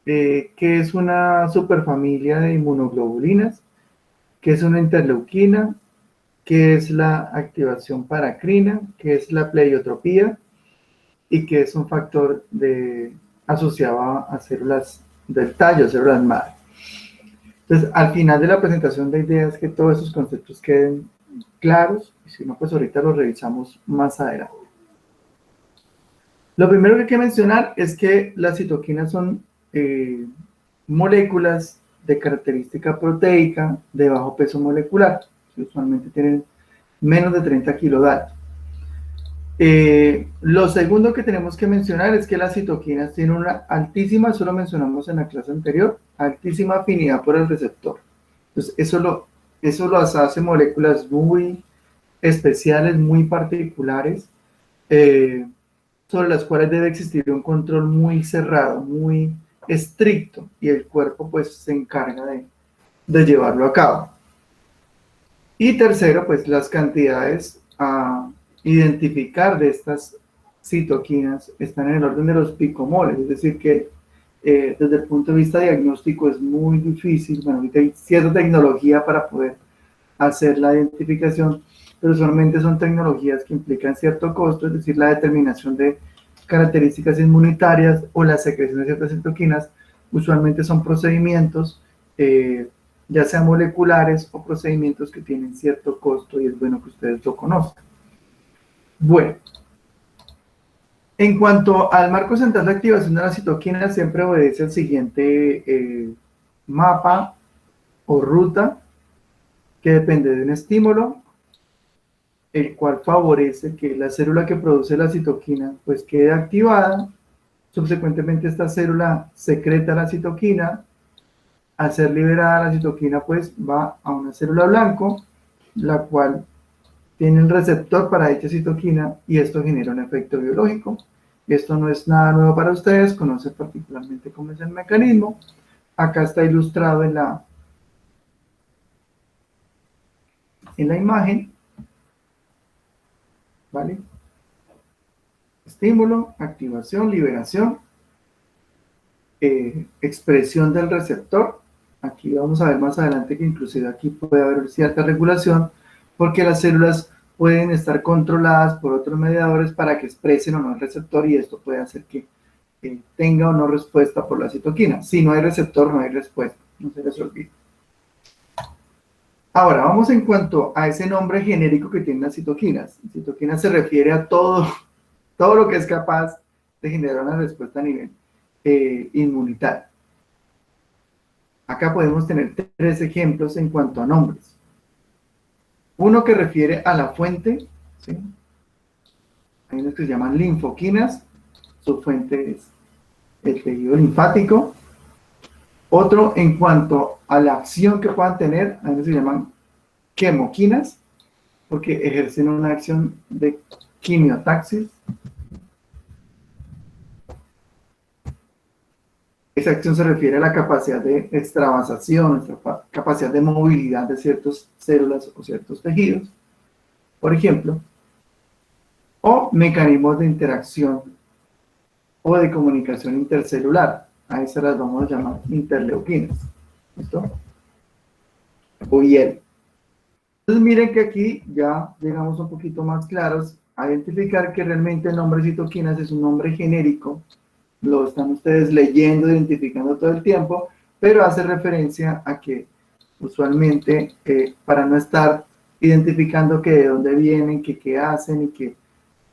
que es una superfamilia de inmunoglobulinas, que es una interleuquina, que es la activación paracrina, que es la pleiotropía y que es un factor asociado a células del tallo, células madre. Entonces, al final de la presentación la idea es que todos esos conceptos queden claros, y si no, pues ahorita los revisamos más adelante. Lo primero que hay que mencionar es que las citoquinas son moléculas de característica proteica de bajo peso molecular, que usualmente tienen menos de 30 kilodaltos. Lo segundo que tenemos que mencionar es que las citoquinas tienen una altísima, eso lo mencionamos en la clase anterior, altísima afinidad por el receptor. Entonces, eso los hace moléculas muy especiales, muy particulares, sobre las cuales debe existir un control muy cerrado, muy estricto, y el cuerpo pues se encarga de llevarlo a cabo. Y tercero, pues las cantidades a identificar de estas citoquinas están en el orden de los picomoles, es decir que desde el punto de vista diagnóstico es muy difícil, bueno, ahorita hay cierta tecnología para poder hacer la identificación, pero usualmente son tecnologías que implican cierto costo, es decir, la determinación de características inmunitarias o la secreción de ciertas citoquinas, usualmente son procedimientos, ya sean moleculares o procedimientos que tienen cierto costo y es bueno que ustedes lo conozcan. Bueno, en cuanto al marco central de activación de la citoquina, siempre obedece al siguiente mapa o ruta que depende de un estímulo, el cual favorece que la célula que produce la citoquina pues quede activada. Subsecuentemente esta célula secreta la citoquina. Al ser liberada la citoquina pues va a una célula blanco, la cual tiene el receptor para dicha citoquina y esto genera un efecto biológico. Esto no es nada nuevo para ustedes, conocen particularmente cómo es el mecanismo. Acá está ilustrado en la imagen. ¿Vale? Estímulo, activación, liberación, expresión del receptor. Aquí vamos a ver más adelante que inclusive aquí puede haber cierta regulación porque las células pueden estar controladas por otros mediadores para que expresen o no el receptor y esto puede hacer que tenga o no respuesta por la citoquina. Si no hay receptor, no hay respuesta, no se les olvide. Ahora, vamos en cuanto a ese nombre genérico que tienen las citoquinas. Citoquina se refiere a todo lo que es capaz de generar una respuesta a nivel inmunitario. Acá podemos tener tres ejemplos en cuanto a nombres. Uno que refiere a la fuente, ¿sí? Hay unos que se llaman linfoquinas, su fuente es el tejido linfático. Otro en cuanto a la acción que puedan tener, hay unos que se llaman quemoquinas, porque ejercen una acción de quimiotaxis. Esa acción se refiere a la capacidad de extravasación, nuestra capacidad de movilidad de ciertas células o ciertos tejidos. Por ejemplo, o mecanismos de interacción o de comunicación intercelular. A esas las vamos a llamar interleuquinas. ¿Listo? O IEL. Entonces miren que aquí ya llegamos un poquito más claros a identificar que realmente el nombre citoquinas es un nombre genérico. Lo están ustedes leyendo, identificando todo el tiempo, pero hace referencia a que usualmente, para no estar identificando que de dónde vienen, que qué hacen y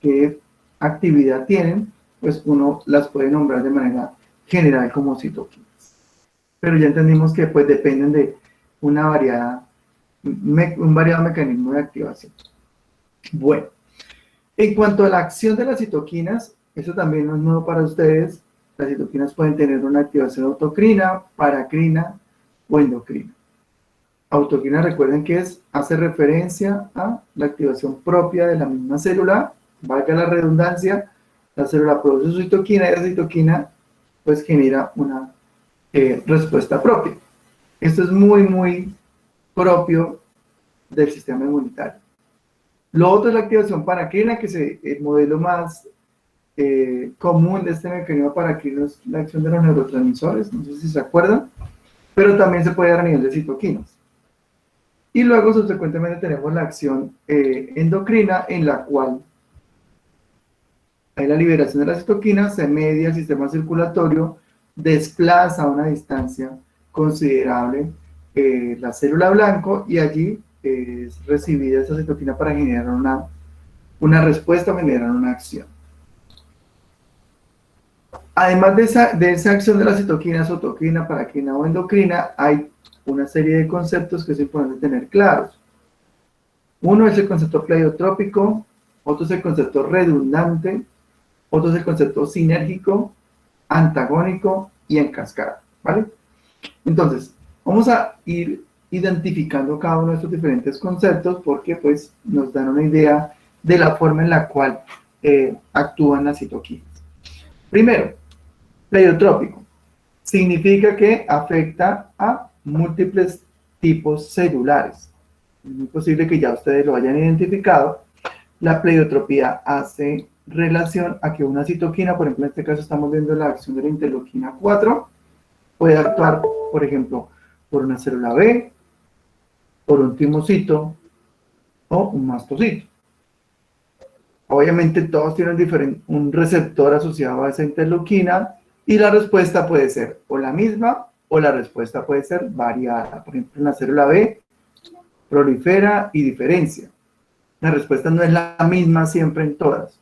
qué actividad tienen, pues uno las puede nombrar de manera general como citoquinas. Pero ya entendimos que pues dependen de un variado mecanismo de activación. Bueno, en cuanto a la acción de las citoquinas, eso también no es nuevo para ustedes. Las citoquinas pueden tener una activación autocrina, paracrina o endocrina. Autocrina, recuerden que hace referencia a la activación propia de la misma célula, valga la redundancia, la célula produce su citoquina y la citoquina pues genera una respuesta propia. Esto es muy propio del sistema inmunitario. Lo otro es la activación paracrina, que es el modelo más común de este mecanismo paracrino, es la acción de los neurotransmisores, no sé si se acuerdan, pero también se puede dar a nivel de citoquinas. Y luego, subsecuentemente, tenemos la acción endocrina, en la cual hay la liberación de las citoquinas, se media el sistema circulatorio, desplaza a una distancia considerable la célula blanco y allí es recibida esa citoquina para generar una respuesta o generar una acción. Además de esa acción de las citoquinas, autocrina, paracrina o endocrina, hay una serie de conceptos que es importante tener claros. Uno es el concepto pleiotrópico, otro es el concepto redundante, otro es el concepto sinérgico, antagónico y en cascada, ¿vale? Entonces, vamos a ir identificando cada uno de estos diferentes conceptos porque pues nos dan una idea de la forma en la cual actúan las citoquinas. Primero, pleiotrópico. Significa que afecta a múltiples tipos celulares. Es muy posible que ya ustedes lo hayan identificado. La pleiotropía hace relación a que una citoquina, por ejemplo, en este caso estamos viendo la acción de la interleuquina 4, puede actuar, por ejemplo, por una célula B, por un timocito o un mastocito. Obviamente todos tienen un receptor asociado a esa interleuquina y la respuesta puede ser o la misma o la respuesta puede ser variada. Por ejemplo, en la célula B prolifera y diferencia. La respuesta no es la misma siempre en todas,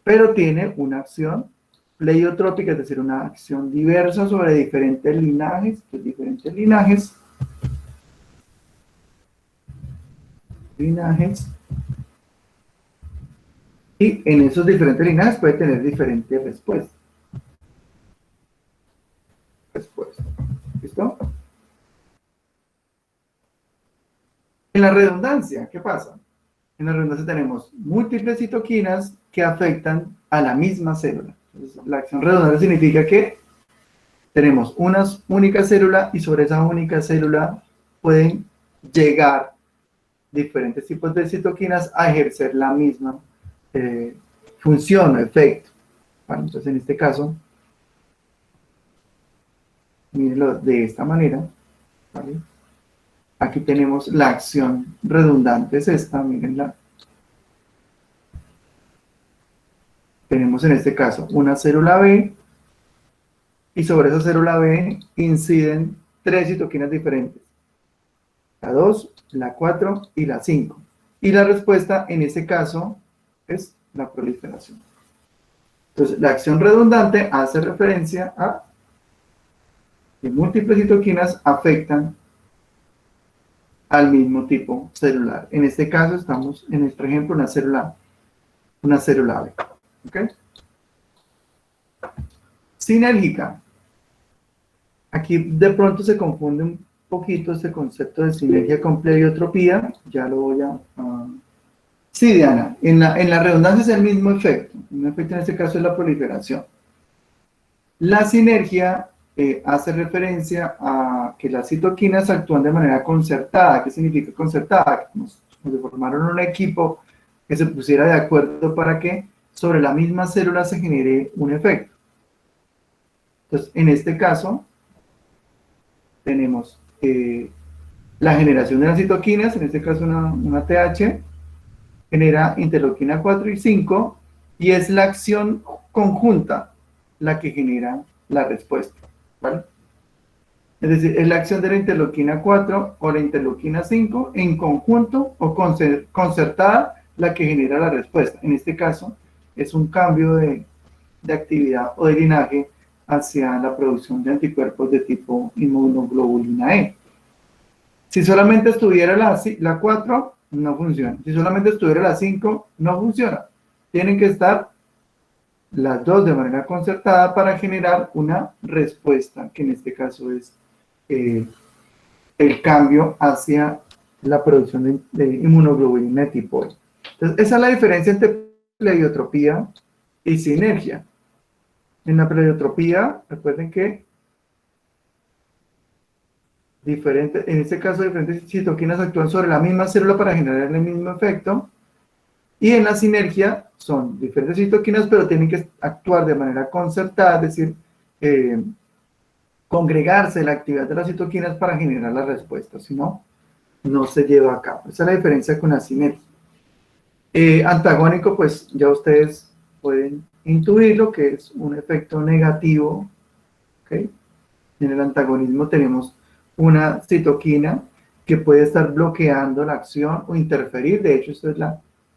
pero tiene una acción pleiotrópica, es decir, una acción diversa sobre diferentes linajes, y en esos diferentes linajes puede tener diferentes respuestas. ¿Listo? En la redundancia, ¿qué pasa? En la redundancia tenemos múltiples citoquinas que afectan a la misma célula. Entonces, la acción redundante significa que tenemos una única célula y sobre esa única célula pueden llegar diferentes tipos de citoquinas a ejercer la misma función o efecto. Bueno, entonces en este caso, mírenlo de esta manera, ¿vale? Aquí tenemos la acción redundante, es esta, mírenla. Tenemos en este caso una célula B y sobre esa célula B inciden 3 citoquinas diferentes. La 2, la 4 y la 5. Y la respuesta en este caso es la proliferación. Entonces, la acción redundante hace referencia a que múltiples citoquinas afectan al mismo tipo celular. En este caso estamos en nuestro ejemplo una célula B. ¿Ok? Sinérgica. Aquí de pronto se confunde un poquito este concepto de sinergia con pleiotropía. Ya lo voy a... Sí, Diana, en la redundancia es el mismo efecto. Un efecto en este caso es la proliferación. La sinergia hace referencia a que las citoquinas actúan de manera concertada. ¿Qué significa concertada? Como se formaron un equipo que se pusiera de acuerdo para que sobre la misma célula se genere un efecto. Entonces, en este caso, tenemos la generación de las citoquinas, en este caso una TH, genera interleuquina 4 y 5, y es la acción conjunta la que genera la respuesta, ¿vale? Es decir, es la acción de la interleuquina 4 o la interleuquina 5 en conjunto o concertada la que genera la respuesta. En este caso, es un cambio de actividad o de linaje hacia la producción de anticuerpos de tipo inmunoglobulina E. Si solamente estuviera la 4, no funciona. Si solamente estuviera la 5, no funciona. Tienen que estar las dos de manera concertada para generar una respuesta, que en este caso es el cambio hacia la producción de inmunoglobulina de tipo E. Entonces, esa es la diferencia entre pleiotropía y sinergia. En la pleiotropía, recuerden que en este caso diferentes citoquinas actúan sobre la misma célula para generar el mismo efecto, y en la sinergia son diferentes citoquinas, pero tienen que actuar de manera concertada, es decir, congregarse la actividad de las citoquinas para generar la respuesta, si no, no se lleva a cabo. Esa es la diferencia con la sinergia. Antagónico, pues ya ustedes pueden intuir lo que es un efecto negativo, ¿okay? En el antagonismo tenemos una citoquina que puede estar bloqueando la acción o interferir. De hecho,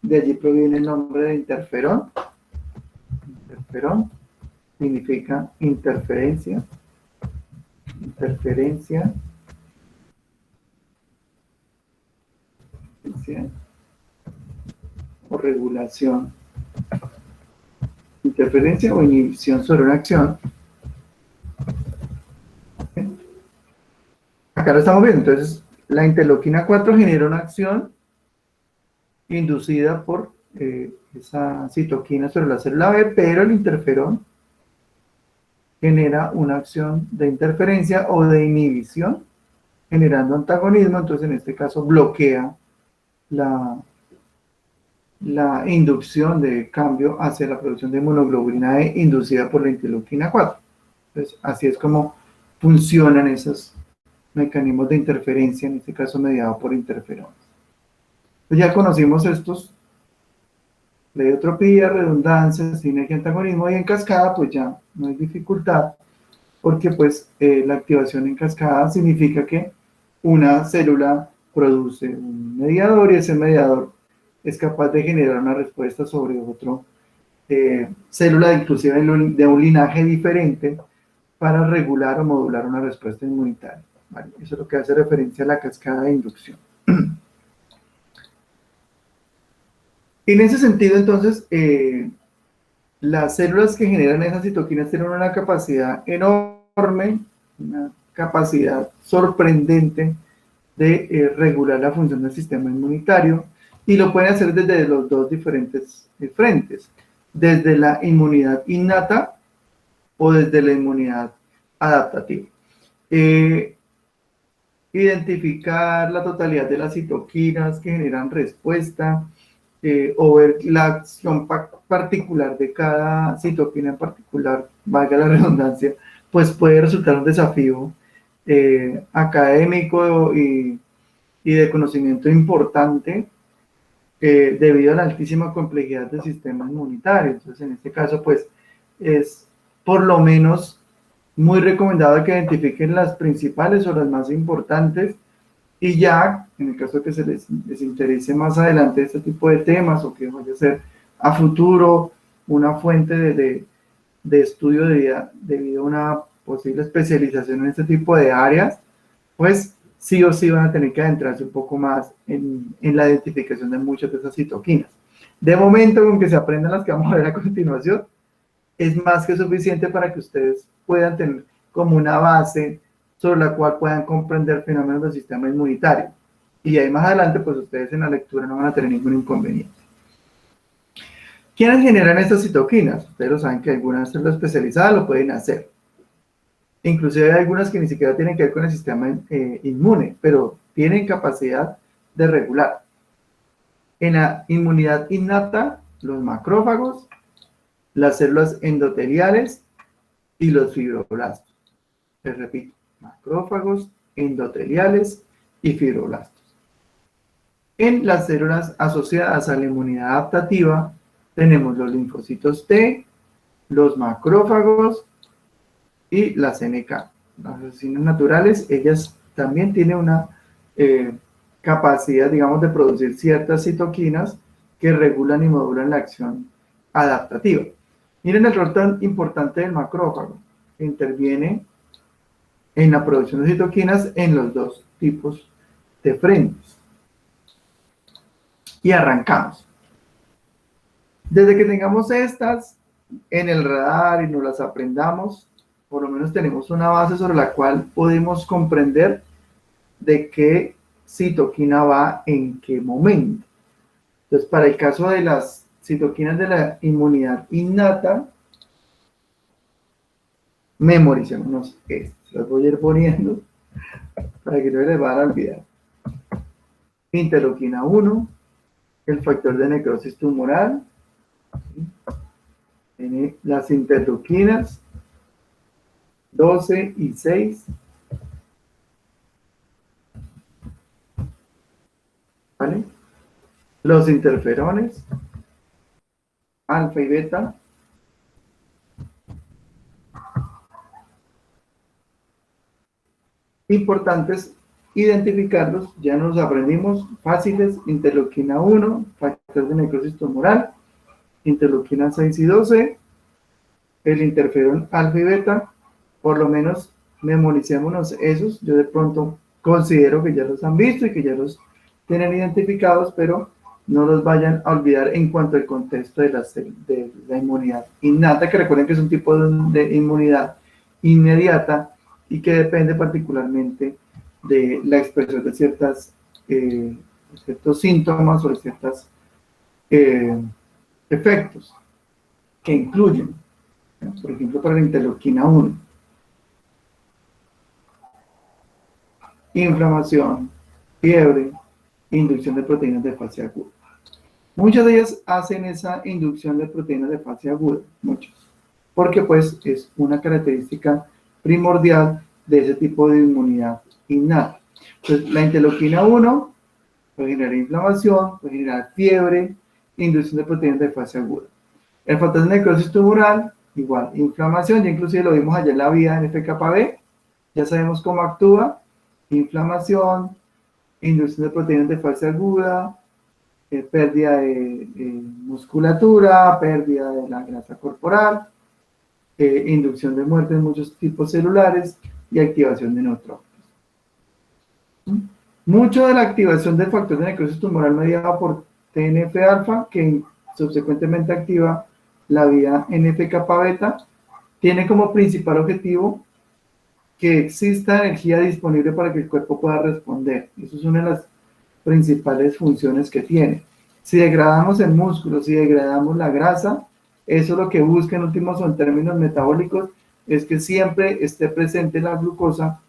de allí proviene el nombre de interferón. Interferón significa interferencia. Interferencia. O regulación. Interferencia o inhibición sobre una acción. Acá lo estamos viendo. Entonces, la interleuquina 4 genera una acción inducida por esa citoquina sobre la célula B, pero el interferón genera una acción de interferencia o de inhibición, generando antagonismo. Entonces, en este caso, bloquea la inducción de cambio hacia la producción de inmunoglobulina E inducida por la interleuquina 4. Entonces, así es como funcionan esos mecanismos de interferencia, en este caso mediado por interferones. Pues ya conocimos estos: pleiotropía, redundancia, sinergia, antagonismo, y en cascada pues ya no hay dificultad, porque pues la activación en cascada significa que una célula produce un mediador y ese mediador es capaz de generar una respuesta sobre otro célula, inclusive de un linaje diferente, para regular o modular una respuesta inmunitaria, ¿vale? Eso es lo que hace referencia a la cascada de inducción. En ese sentido, entonces, las células que generan esas citoquinas tienen una capacidad enorme, una capacidad sorprendente de regular la función del sistema inmunitario, y lo pueden hacer desde los dos diferentes frentes, desde la inmunidad innata o desde la inmunidad adaptativa. Identificar la totalidad de las citoquinas que generan respuesta, o ver la acción particular de cada citoquina en particular, valga la redundancia, pues puede resultar un desafío académico y de conocimiento importante, debido a la altísima complejidad del sistema inmunitario. Entonces, en este caso, pues, es por lo menos muy recomendado que identifiquen las principales o las más importantes, y ya, en el caso de que se les interese más adelante este tipo de temas, o que vaya a ser a futuro una fuente de estudio debido a una posible especialización en este tipo de áreas, pues sí o sí van a tener que adentrarse un poco más en la identificación de muchas de esas citoquinas. De momento, con que se aprendan las que vamos a ver a continuación, es más que suficiente para que ustedes puedan tener como una base sobre la cual puedan comprender fenómenos del sistema inmunitario. Y ahí más adelante, pues ustedes en la lectura no van a tener ningún inconveniente. ¿Quiénes generan estas citoquinas? Ustedes lo saben que algunas células especializadas lo pueden hacer. Inclusive hay algunas que ni siquiera tienen que ver con el sistema inmune, pero tienen capacidad de regular. En la inmunidad innata, los macrófagos, las células endoteliales y los fibroblastos. Les repito, macrófagos, endoteliales y fibroblastos. En las células asociadas a la inmunidad adaptativa tenemos los linfocitos T, los macrófagos y las NK. Las asociaciones naturales, ellas también tienen una capacidad, digamos, de producir ciertas citoquinas que regulan y modulan la acción adaptativa. Miren el rol tan importante del macrófago, que interviene en la producción de citoquinas en los dos tipos de frentes. Y arrancamos. Desde que tengamos estas en el radar y nos las aprendamos, por lo menos tenemos una base sobre la cual podemos comprender de qué citoquina va en qué momento. Entonces, para el caso de las citoquinas de la inmunidad innata, memoricémonos estas. Las voy a ir poniendo para que no les van a olvidar. Interleuquina 1, el factor de necrosis tumoral, tiene las interleuquinas 12 y 6, ¿vale? Los interferones, alfa y beta, importantes identificarlos, ya nos aprendimos, fáciles, interleuquina 1, factor de necrosis tumoral, interleuquina 6 y 12, el interferón alfa y beta, por lo menos memoricémonos esos. Yo de pronto considero que ya los han visto y que ya los tienen identificados, pero no los vayan a olvidar en cuanto al contexto de la inmunidad innata, que recuerden que es un tipo de inmunidad inmediata y que depende particularmente de la expresión de ciertos síntomas o de ciertos efectos que incluyen, por ejemplo, para la interleuquina 1, inflamación, fiebre, inducción de proteínas de fase aguda. Muchas de ellas hacen esa inducción de proteínas de fase aguda, muchas, porque pues es una característica primordial de ese tipo de inmunidad innata. Entonces, la interleuquina 1 puede generar inflamación, puede generar fiebre, inducción de proteínas de fase aguda. El factor de necrosis tumoral, igual, inflamación, ya inclusive lo vimos allá en la vía NF-κB, ya sabemos cómo actúa, inflamación, inducción de proteínas de fase aguda, pérdida de musculatura, pérdida de la grasa corporal, inducción de muerte en muchos tipos celulares y activación de neutrófilos. Mucho de la activación del factor de necrosis tumoral mediada por TNF-alfa, que subsecuentemente activa la vía NF-κB, tiene como principal objetivo que exista energía disponible para que el cuerpo pueda responder. Eso es una de las principales funciones que tiene. Si degradamos el músculo, si degradamos la grasa, eso lo que busca en últimos o en términos metabólicos es que siempre esté presente la glucosa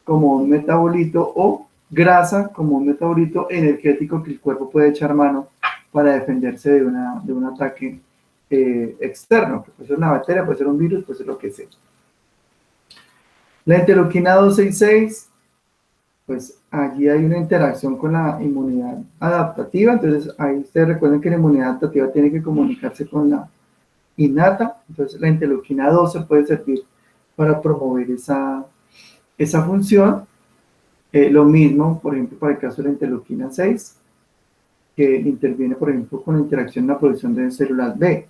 como un metabolito o grasa como un metabolito energético que el cuerpo puede echar mano para defenderse de un ataque externo, que puede ser una bacteria, puede ser un virus, puede ser lo que sea. La interleuquina 12 y 6, pues allí hay una interacción con la inmunidad adaptativa, entonces ahí ustedes recuerden que la inmunidad adaptativa tiene que comunicarse con la innata, entonces la interleuquina 12 puede servir para promover esa función. Lo mismo, por ejemplo, para el caso de la interleuquina 6, que interviene, por ejemplo, con la interacción en la producción de células B.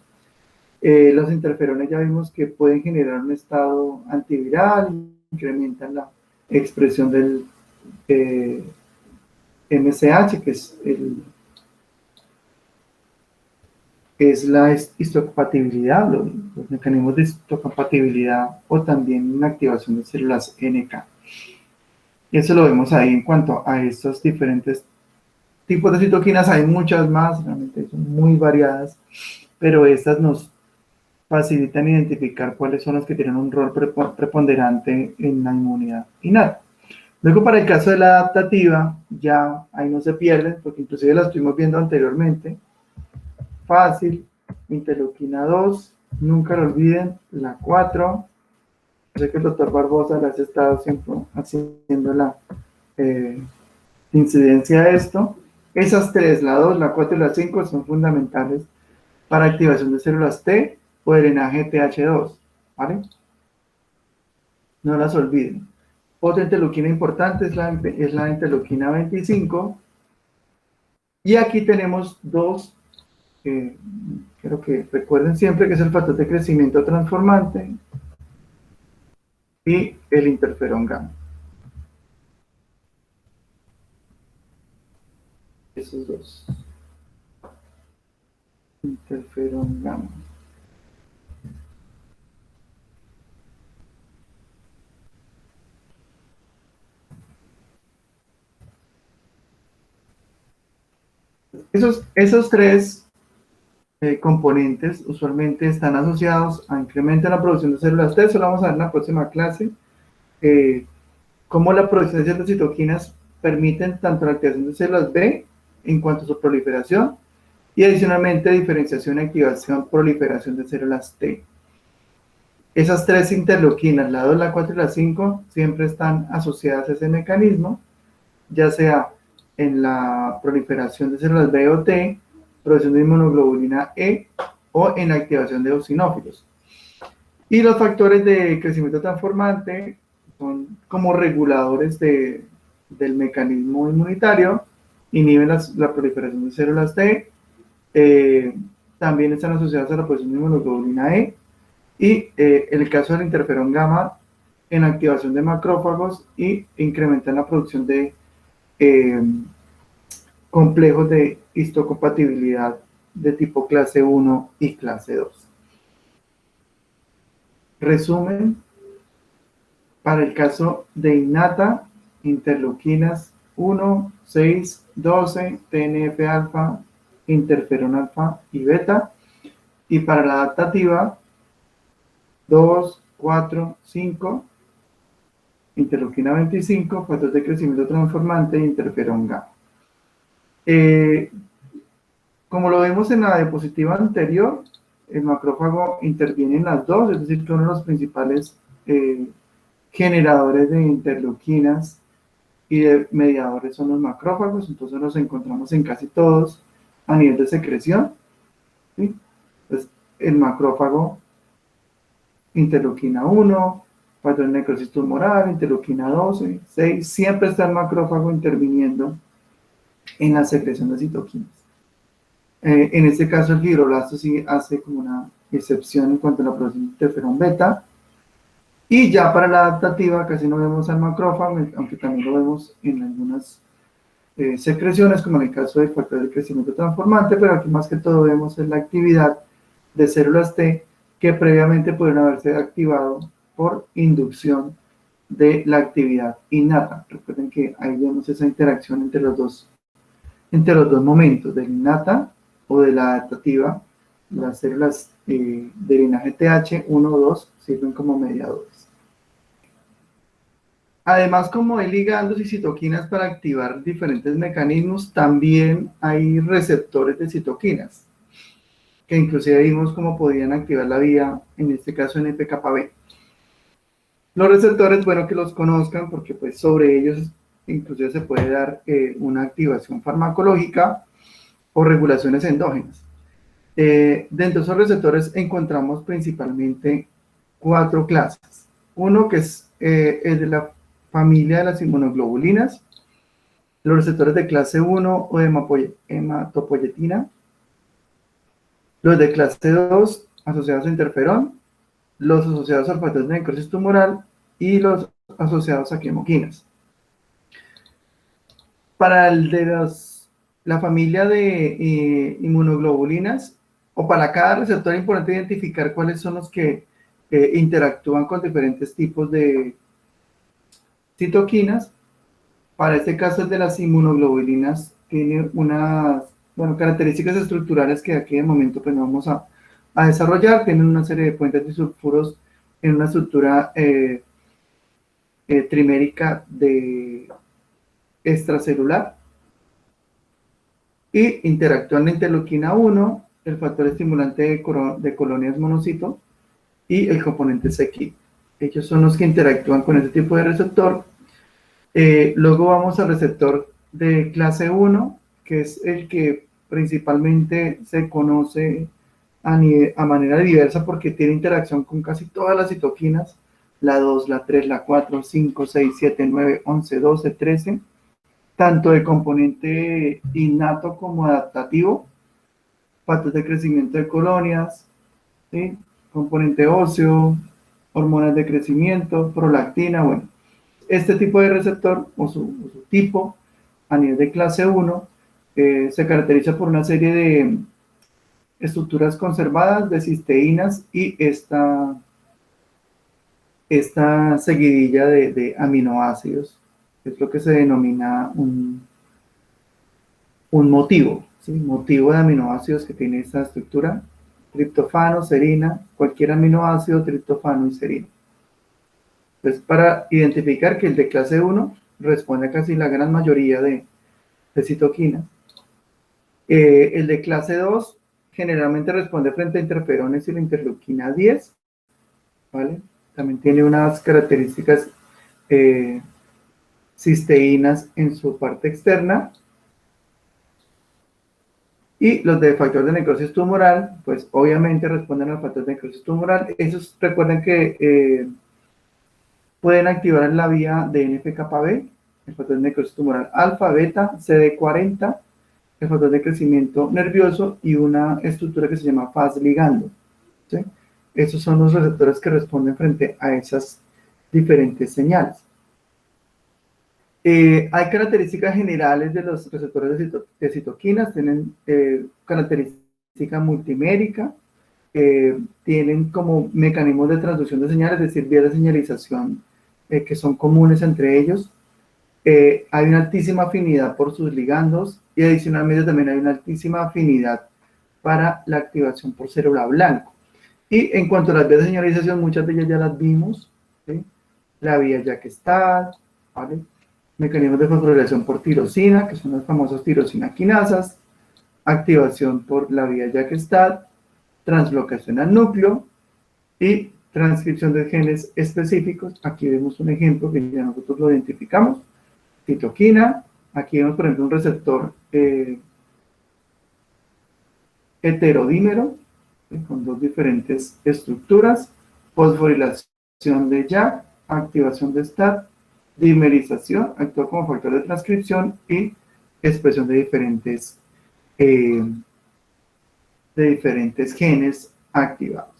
Los interferones ya vimos que pueden generar un estado antiviral, incrementan la expresión del MSH, que es la histocompatibilidad, los mecanismos de histocompatibilidad o también una activación de células NK. Y eso lo vemos ahí en cuanto a estos diferentes tipos de citoquinas. Hay muchas más, realmente son muy variadas, pero estas nos facilitan identificar cuáles son las que tienen un rol preponderante en la inmunidad innata. Luego, para el caso de la adaptativa, ya ahí no se pierden, porque inclusive la estuvimos viendo anteriormente. Fácil, interleuquina 2, nunca lo olviden, la 4. Sé que el doctor Barbosa les ha estado siempre haciendo la incidencia de esto. Esas tres, la 2, la 4 y la 5, son fundamentales para activación de células T o drenaje TH2, ¿vale? No las olviden. Otra interleuquina importante es la interleuquina 25. Y aquí tenemos dos, quiero que recuerden siempre, que es el factor de crecimiento transformante y el interferón gamma. Esos dos. Interferón gamma. Esos tres componentes usualmente están asociados a incremento en la producción de células T. Eso lo vamos a ver en la próxima clase. Cómo la producción de ciertas citoquinas permiten tanto la activación de células B en cuanto a su proliferación y adicionalmente diferenciación, activación, proliferación de células T. Esas tres interleuquinas, la 2, la 4 y la 5, siempre están asociadas a ese mecanismo, ya sea en la proliferación de células B o T, producción de inmunoglobulina E o en la activación de eosinófilos. Y los factores de crecimiento transformante son como reguladores del mecanismo inmunitario, inhiben la proliferación de células T, también están asociados a la producción de inmunoglobulina E, y en el caso del interferón gamma, en activación de macrófagos y incrementan la producción de complejos de histocompatibilidad de tipo clase 1 y clase 2. Resumen, para el caso de innata, interleuquinas 1, 6, 12, TNF-alfa, interferón alfa y beta, y para la adaptativa 2, 4, 5, interleuquina 25, factor de crecimiento transformante e interferón gamma. Como lo vimos en la diapositiva anterior, el macrófago interviene en las dos, es decir, que uno de los principales generadores de interleuquinas y de mediadores son los macrófagos, entonces los encontramos en casi todos a nivel de secreción, ¿sí? Entonces, el macrófago, interleuquina 1, factor de necrosis tumoral, interleuquina 12, 6, siempre está el macrófago interviniendo en la secreción de citoquinas. En este caso el fibroblasto sí hace como una excepción en cuanto a la producción de interferón beta, y ya para la adaptativa casi no vemos al macrófago, aunque también lo vemos en algunas secreciones, como en el caso del factor de crecimiento transformante, pero aquí más que todo vemos en la actividad de células T que previamente pudieron haberse activado por inducción de la actividad innata. Recuerden que ahí vemos esa interacción entre los dos momentos, de la innata o de la adaptativa. Las células de linaje TH 1 o 2 sirven como mediadores. Además, como hay ligandos y citoquinas para activar diferentes mecanismos, también hay receptores de citoquinas, que inclusive vimos cómo podían activar la vía, en este caso NF-κB. Los receptores, bueno que los conozcan, porque pues sobre ellos inclusive se puede dar una activación farmacológica o regulaciones endógenas. Dentro de esos receptores encontramos principalmente 4 clases. Uno que es de la familia de las inmunoglobulinas, los receptores de clase 1 o de hematopoietina, los de clase 2 asociados a interferón, los asociados al factor de necrosis tumoral y los asociados a quimoquinas. Para el de la familia de inmunoglobulinas, o para cada receptor es importante identificar cuáles son los que interactúan con diferentes tipos de citoquinas. Para este caso, el de las inmunoglobulinas tiene unas características estructurales que aquí de momento pues no vamos a desarrollar. Tienen una serie de puentes disulfuros en una estructura trimérica extracelular y interactúan la interleuquina 1, el factor estimulante de colonias monocito y el componente CX. Ellos son los que interactúan con este tipo de receptor. Luego vamos al receptor de clase 1, que es el que principalmente se conoce a manera diversa porque tiene interacción con casi todas las citoquinas, la 2, la 3, la 4, 5, 6, 7, 9, 11, 12, 13, tanto de componente innato como adaptativo, patrones de crecimiento de colonias, ¿sí? Componente óseo, hormonas de crecimiento, prolactina, bueno. Este tipo de receptor o su tipo a nivel de clase 1 se caracteriza por una serie de estructuras conservadas de cisteínas y esta seguidilla de aminoácidos, que es lo que se denomina un motivo, ¿sí? Motivo de aminoácidos que tiene esta estructura: triptofano, serina, cualquier aminoácido, triptofano y serina. Entonces, para identificar que el de clase 1 responde a casi la gran mayoría de citoquinas. El de clase 2 generalmente responde frente a interferones y la interleuquina 10, ¿vale? También tiene unas características cisteínas en su parte externa. Y los de factor de necrosis tumoral, pues obviamente responden al factor de necrosis tumoral. Esos recuerden que pueden activar la vía de NF-κB, el factor de necrosis tumoral alfa, beta, CD40, el factor de crecimiento nervioso y una estructura que se llama Fas ligando, ¿sí? Esos son los receptores que responden frente a esas diferentes señales. Hay características generales de los receptores de citoquinas, tienen característica multimérica, tienen como mecanismos de transducción de señales, es decir, vías de señalización que son comunes entre ellos. Hay una altísima afinidad por sus ligandos y adicionalmente también hay una altísima afinidad para la activación por célula blanco. Y en cuanto a las vías de señalización, muchas de ellas ya las vimos, ¿sí? La vía JAK-STAT, ¿vale? Mecanismos de fosforilación por tirosina, que son las famosas tirosina quinasas, activación por la vía JAK-STAT, translocación al núcleo y transcripción de genes específicos. Aquí vemos un ejemplo que ya nosotros lo identificamos, citoquina. Aquí vemos, por ejemplo, un receptor heterodímero, ¿sí? Con dos diferentes estructuras, fosforilación de JAK, activación de STAT, dimerización, actúa como factor de transcripción y expresión de diferentes genes activados.